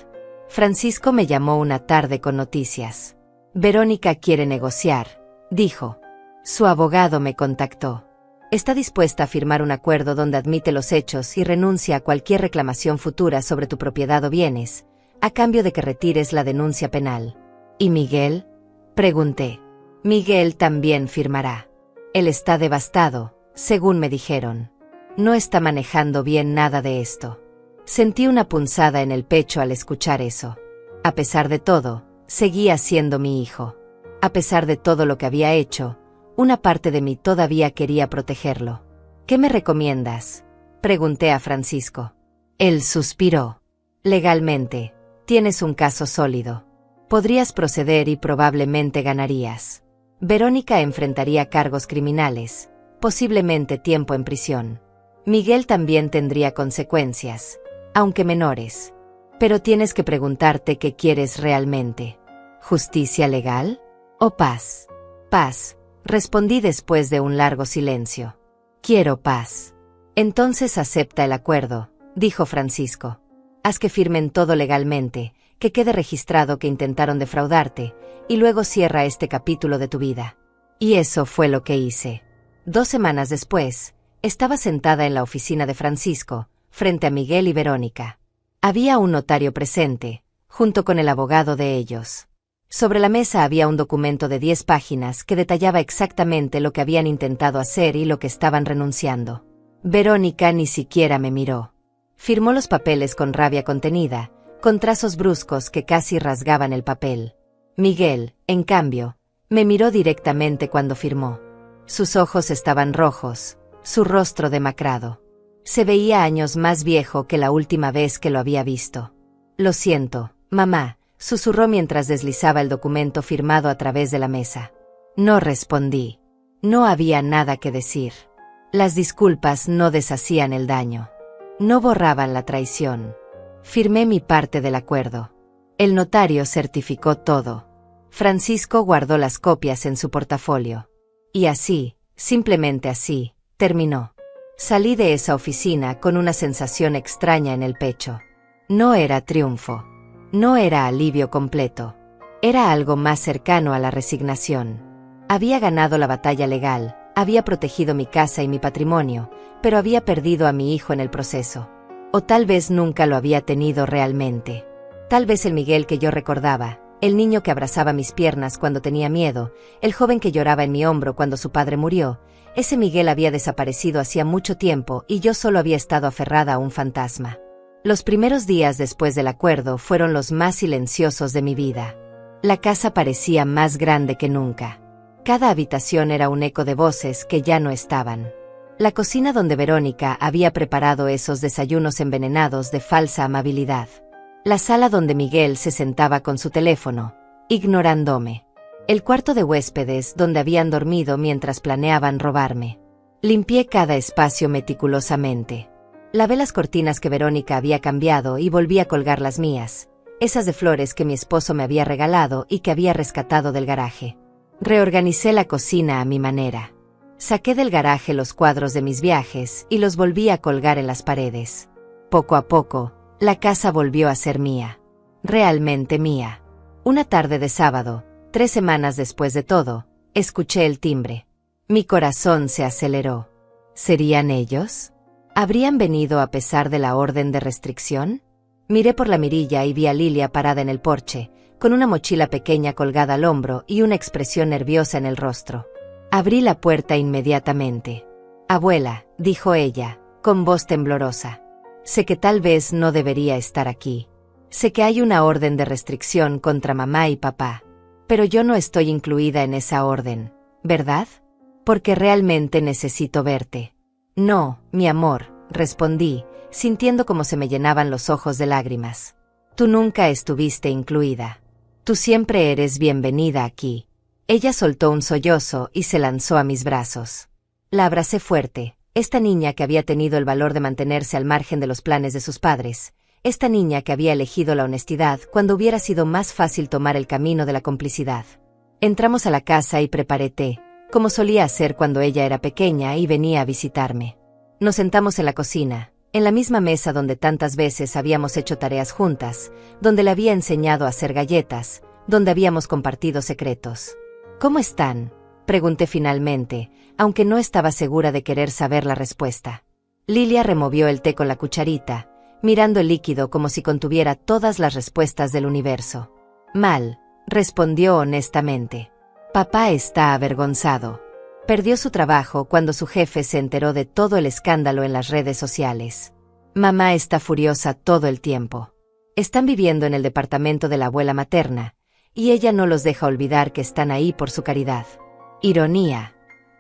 Francisco me llamó una tarde con noticias. Verónica quiere negociar, dijo. Su abogado me contactó. Está dispuesta a firmar un acuerdo donde admite los hechos y renuncia a cualquier reclamación futura sobre tu propiedad o bienes, a cambio de que retires la denuncia penal. ¿Y Miguel? Pregunté. Miguel también firmará. Él está devastado, según me dijeron. No está manejando bien nada de esto. Sentí una punzada en el pecho al escuchar eso. A pesar de todo, seguía siendo mi hijo. A pesar de todo lo que había hecho, una parte de mí todavía quería protegerlo. ¿Qué me recomiendas?, pregunté a Francisco. Él suspiró. Legalmente, tienes un caso sólido. Podrías proceder y probablemente ganarías. Verónica enfrentaría cargos criminales, posiblemente tiempo en prisión. Miguel también tendría consecuencias, aunque menores. Pero tienes que preguntarte qué quieres realmente. ¿Justicia legal? ¿O paz? Paz, respondí después de un largo silencio. Quiero paz. Entonces acepta el acuerdo, dijo Francisco. Haz que firmen todo legalmente, que quede registrado que intentaron defraudarte, y luego cierra este capítulo de tu vida. Y eso fue lo que hice. 2 semanas después, estaba sentada en la oficina de Francisco, frente a Miguel y Verónica. Había un notario presente, junto con el abogado de ellos. Sobre la mesa había un documento de 10 páginas que detallaba exactamente lo que habían intentado hacer y lo que estaban renunciando. Verónica ni siquiera me miró. Firmó los papeles con rabia contenida, con trazos bruscos que casi rasgaban el papel. Miguel, en cambio, me miró directamente cuando firmó. Sus ojos estaban rojos, su rostro demacrado. Se veía años más viejo que la última vez que lo había visto. Lo siento, mamá, susurró mientras deslizaba el documento firmado a través de la mesa. No respondí. No había nada que decir. Las disculpas no deshacían el daño. No borraban la traición. Firmé mi parte del acuerdo. El notario certificó todo. Francisco guardó las copias en su portafolio. Y así, simplemente así, terminó. Salí de esa oficina con una sensación extraña en el pecho. No era triunfo. No era alivio completo. Era algo más cercano a la resignación. Había ganado la batalla legal, había protegido mi casa y mi patrimonio, pero había perdido a mi hijo en el proceso. O tal vez nunca lo había tenido realmente. Tal vez el Miguel que yo recordaba, el niño que abrazaba mis piernas cuando tenía miedo, el joven que lloraba en mi hombro cuando su padre murió, ese Miguel había desaparecido hacía mucho tiempo y yo solo había estado aferrada a un fantasma. Los primeros días después del acuerdo fueron los más silenciosos de mi vida. La casa parecía más grande que nunca. Cada habitación era un eco de voces que ya no estaban. La cocina donde Verónica había preparado esos desayunos envenenados de falsa amabilidad. La sala donde Miguel se sentaba con su teléfono, ignorándome. El cuarto de huéspedes donde habían dormido mientras planeaban robarme. Limpié cada espacio meticulosamente. Lavé las cortinas que Verónica había cambiado y volví a colgar las mías, esas de flores que mi esposo me había regalado y que había rescatado del garaje. Reorganicé la cocina a mi manera. Saqué del garaje los cuadros de mis viajes y los volví a colgar en las paredes. Poco a poco, la casa volvió a ser mía. Realmente mía. Una tarde de sábado, 3 semanas después de todo, escuché el timbre. Mi corazón se aceleró. ¿Serían ellos? ¿Habrían venido a pesar de la orden de restricción? Miré por la mirilla y vi a Lilia parada en el porche, con una mochila pequeña colgada al hombro y una expresión nerviosa en el rostro. Abrí la puerta inmediatamente. «Abuela», dijo ella, con voz temblorosa. «Sé que tal vez no debería estar aquí. Sé que hay una orden de restricción contra mamá y papá. Pero yo no estoy incluida en esa orden, ¿verdad? Porque realmente necesito verte». «No, mi amor», respondí, sintiendo como se me llenaban los ojos de lágrimas. «Tú nunca estuviste incluida. Tú siempre eres bienvenida aquí». Ella soltó un sollozo y se lanzó a mis brazos. La abracé fuerte, esta niña que había tenido el valor de mantenerse al margen de los planes de sus padres, esta niña que había elegido la honestidad cuando hubiera sido más fácil tomar el camino de la complicidad. Entramos a la casa y preparé té, como solía hacer cuando ella era pequeña y venía a visitarme. Nos sentamos en la cocina, en la misma mesa donde tantas veces habíamos hecho tareas juntas, donde le había enseñado a hacer galletas, donde habíamos compartido secretos. ¿Cómo están?, pregunté finalmente, aunque no estaba segura de querer saber la respuesta. Lilia removió el té con la cucharita, mirando el líquido como si contuviera todas las respuestas del universo. Mal, respondió honestamente. Papá está avergonzado. Perdió su trabajo cuando su jefe se enteró de todo el escándalo en las redes sociales. Mamá está furiosa todo el tiempo. Están viviendo en el departamento de la abuela materna, y ella no los deja olvidar que están ahí por su caridad. Ironía,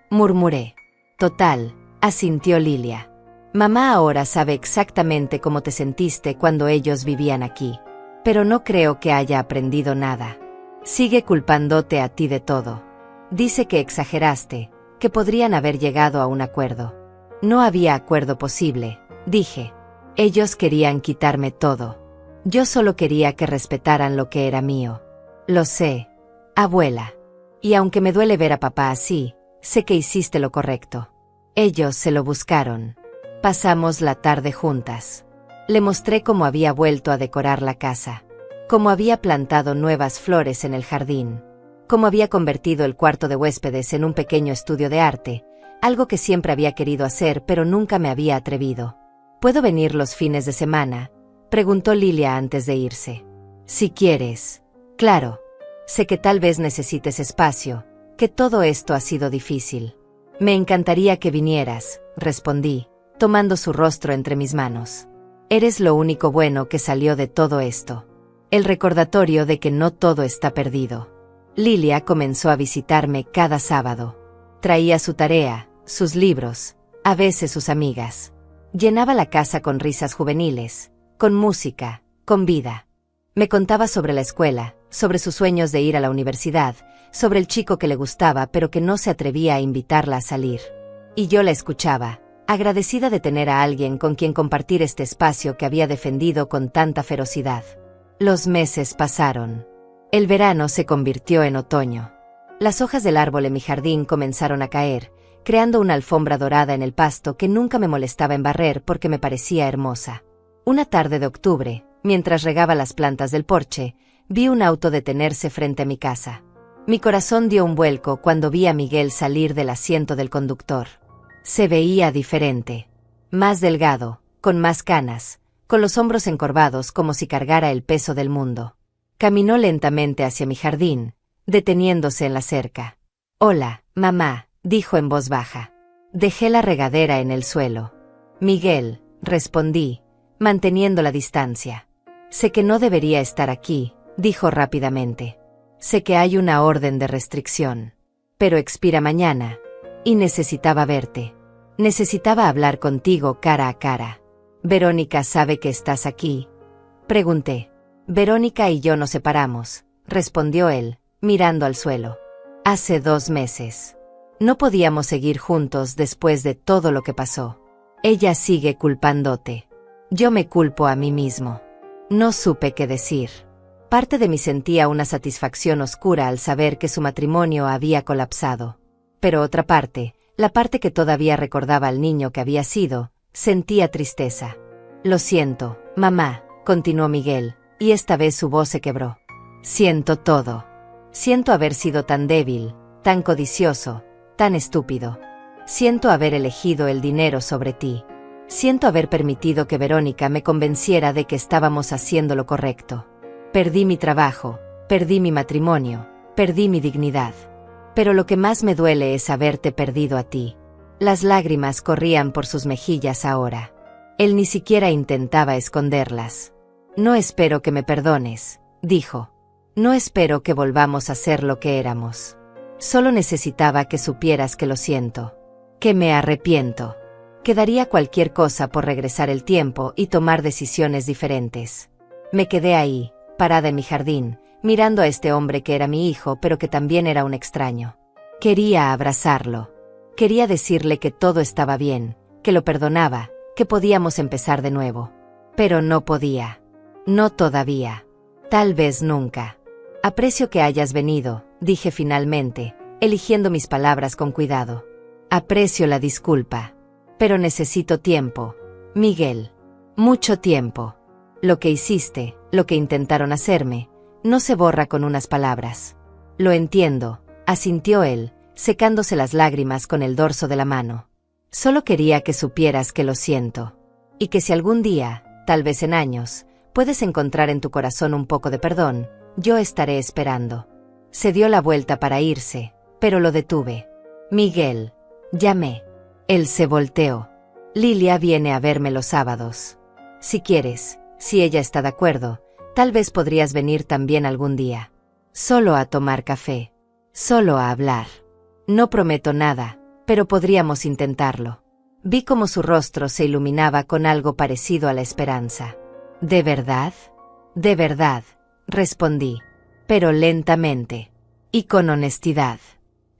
murmuré. Total, asintió Lilia. Mamá ahora sabe exactamente cómo te sentiste cuando ellos vivían aquí. Pero no creo que haya aprendido nada. Sigue culpándote a ti de todo. Dice que exageraste, que podrían haber llegado a un acuerdo. No había acuerdo posible, dije. Ellos querían quitarme todo. Yo solo quería que respetaran lo que era mío. Lo sé, abuela. Y aunque me duele ver a papá así, sé que hiciste lo correcto. Ellos se lo buscaron. Pasamos la tarde juntas. Le mostré cómo había vuelto a decorar la casa. Cómo había plantado nuevas flores en el jardín. Cómo había convertido el cuarto de huéspedes en un pequeño estudio de arte, algo que siempre había querido hacer pero nunca me había atrevido. ¿Puedo venir los fines de semana?, preguntó Lilia antes de irse. Si quieres. Claro. Sé que tal vez necesites espacio, que todo esto ha sido difícil. Me encantaría que vinieras, respondí, tomando su rostro entre mis manos. Eres lo único bueno que salió de todo esto. El recordatorio de que no todo está perdido. Lilia comenzó a visitarme cada sábado. Traía su tarea, sus libros, a veces sus amigas. Llenaba la casa con risas juveniles, con música, con vida. Me contaba sobre la escuela, sobre sus sueños de ir a la universidad, sobre el chico que le gustaba pero que no se atrevía a invitarla a salir. Y yo la escuchaba, agradecida de tener a alguien con quien compartir este espacio que había defendido con tanta ferocidad. Los meses pasaron. El verano se convirtió en otoño. Las hojas del árbol en mi jardín comenzaron a caer, creando una alfombra dorada en el pasto que nunca me molestaba en barrer porque me parecía hermosa. Una tarde de octubre, mientras regaba las plantas del porche, vi un auto detenerse frente a mi casa. Mi corazón dio un vuelco cuando vi a Miguel salir del asiento del conductor. Se veía diferente. Más delgado, con más canas, con los hombros encorvados como si cargara el peso del mundo. Caminó lentamente hacia mi jardín, deteniéndose en la cerca. «Hola, mamá», dijo en voz baja. Dejé la regadera en el suelo. «Miguel», respondí, manteniendo la distancia. «Sé que no debería estar aquí», dijo rápidamente. «Sé que hay una orden de restricción. Pero expira mañana. Y necesitaba verte. Necesitaba hablar contigo cara a cara». «¿Verónica sabe que estás aquí?», pregunté. «Verónica y yo nos separamos», respondió él, mirando al suelo. «Hace 2 meses. No podíamos seguir juntos después de todo lo que pasó. Ella sigue culpándote. Yo me culpo a mí mismo». No supe qué decir. Parte de mí sentía una satisfacción oscura al saber que su matrimonio había colapsado. Pero otra parte, la parte que todavía recordaba al niño que había sido, sentía tristeza. «Lo siento, mamá», continuó Miguel, y esta vez su voz se quebró. «Siento todo. Siento haber sido tan débil, tan codicioso, tan estúpido. Siento haber elegido el dinero sobre ti. Siento haber permitido que Verónica me convenciera de que estábamos haciendo lo correcto. Perdí mi trabajo, perdí mi matrimonio, perdí mi dignidad. Pero lo que más me duele es haberte perdido a ti». Las lágrimas corrían por sus mejillas ahora. Él ni siquiera intentaba esconderlas. «No espero que me perdones», dijo. «No espero que volvamos a ser lo que éramos. Solo necesitaba que supieras que lo siento. Que me arrepiento. Que daría cualquier cosa por regresar el tiempo y tomar decisiones diferentes». Me quedé ahí, parada en mi jardín, mirando a este hombre que era mi hijo pero que también era un extraño. Quería abrazarlo. Quería decirle que todo estaba bien, que lo perdonaba, que podíamos empezar de nuevo. Pero no podía. No todavía. Tal vez nunca. «Aprecio que hayas venido», dije finalmente, eligiendo mis palabras con cuidado. Aprecio la disculpa, pero necesito tiempo, Miguel. Mucho tiempo. Lo que hiciste, lo que intentaron hacerme, no se borra con unas palabras. Lo entiendo, asintió él, secándose las lágrimas con el dorso de la mano. Solo quería que supieras que lo siento. Y que si algún día, tal vez en años, puedes encontrar en tu corazón un poco de perdón, yo estaré esperando. Se dio la vuelta para irse, pero lo detuve. Miguel. Llamé. Él se volteó. Lilia viene a verme los sábados. Si quieres, si ella está de acuerdo, tal vez podrías venir también algún día. Solo a tomar café. Solo a hablar. No prometo nada, pero podríamos intentarlo. Vi cómo su rostro se iluminaba con algo parecido a la esperanza. ¿De verdad? De verdad, respondí. Pero lentamente. Y con honestidad.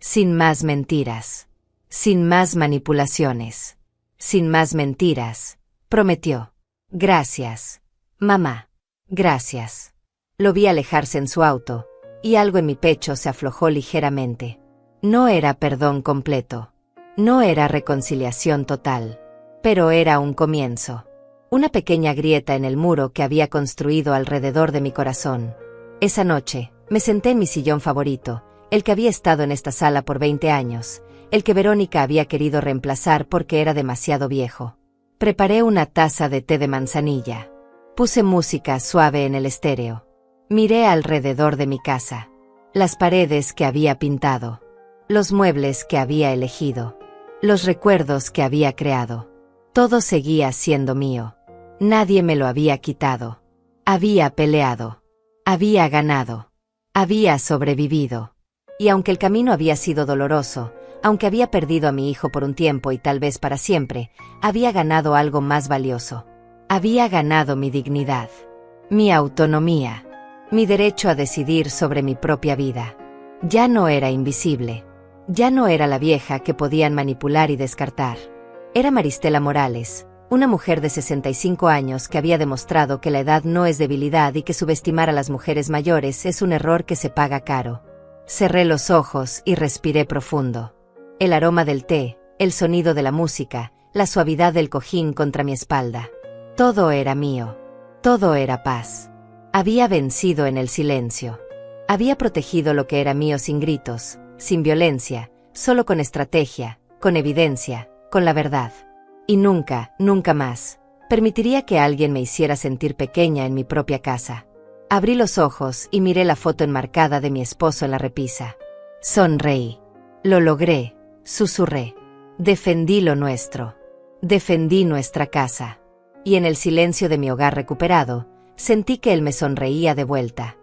Sin más mentiras. Sin más manipulaciones. Sin más mentiras, prometió. Gracias, mamá. Gracias. Lo vi alejarse en su auto, y algo en mi pecho se aflojó ligeramente. No era perdón completo. No era reconciliación total. Pero era un comienzo. Una pequeña grieta en el muro que había construido alrededor de mi corazón. Esa noche, me senté en mi sillón favorito, el que había estado en esta sala por 20 años, el que Verónica había querido reemplazar porque era demasiado viejo. Preparé una taza de té de manzanilla. Puse música suave en el estéreo. Miré alrededor de mi casa. Las paredes que había pintado. Los muebles que había elegido. Los recuerdos que había creado. Todo seguía siendo mío. Nadie me lo había quitado. Había peleado. Había ganado. Había sobrevivido. Y aunque el camino había sido doloroso, aunque había perdido a mi hijo por un tiempo y tal vez para siempre, había ganado algo más valioso. Había ganado mi dignidad, mi autonomía, mi derecho a decidir sobre mi propia vida. Ya no era invisible. Ya no era la vieja que podían manipular y descartar. Era Maristela Morales, una mujer de 65 años que había demostrado que la edad no es debilidad y que subestimar a las mujeres mayores es un error que se paga caro. Cerré los ojos y respiré profundo. El aroma del té, el sonido de la música, la suavidad del cojín contra mi espalda. Todo era mío. Todo era paz. Había vencido en el silencio. Había protegido lo que era mío sin gritos, sin violencia, solo con estrategia, con evidencia, con la verdad. Y nunca, nunca más, permitiría que alguien me hiciera sentir pequeña en mi propia casa. Abrí los ojos y miré la foto enmarcada de mi esposo en la repisa. Sonreí. Lo logré. Susurré. Defendí lo nuestro. Defendí nuestra casa. Y en el silencio de mi hogar recuperado, sentí que él me sonreía de vuelta.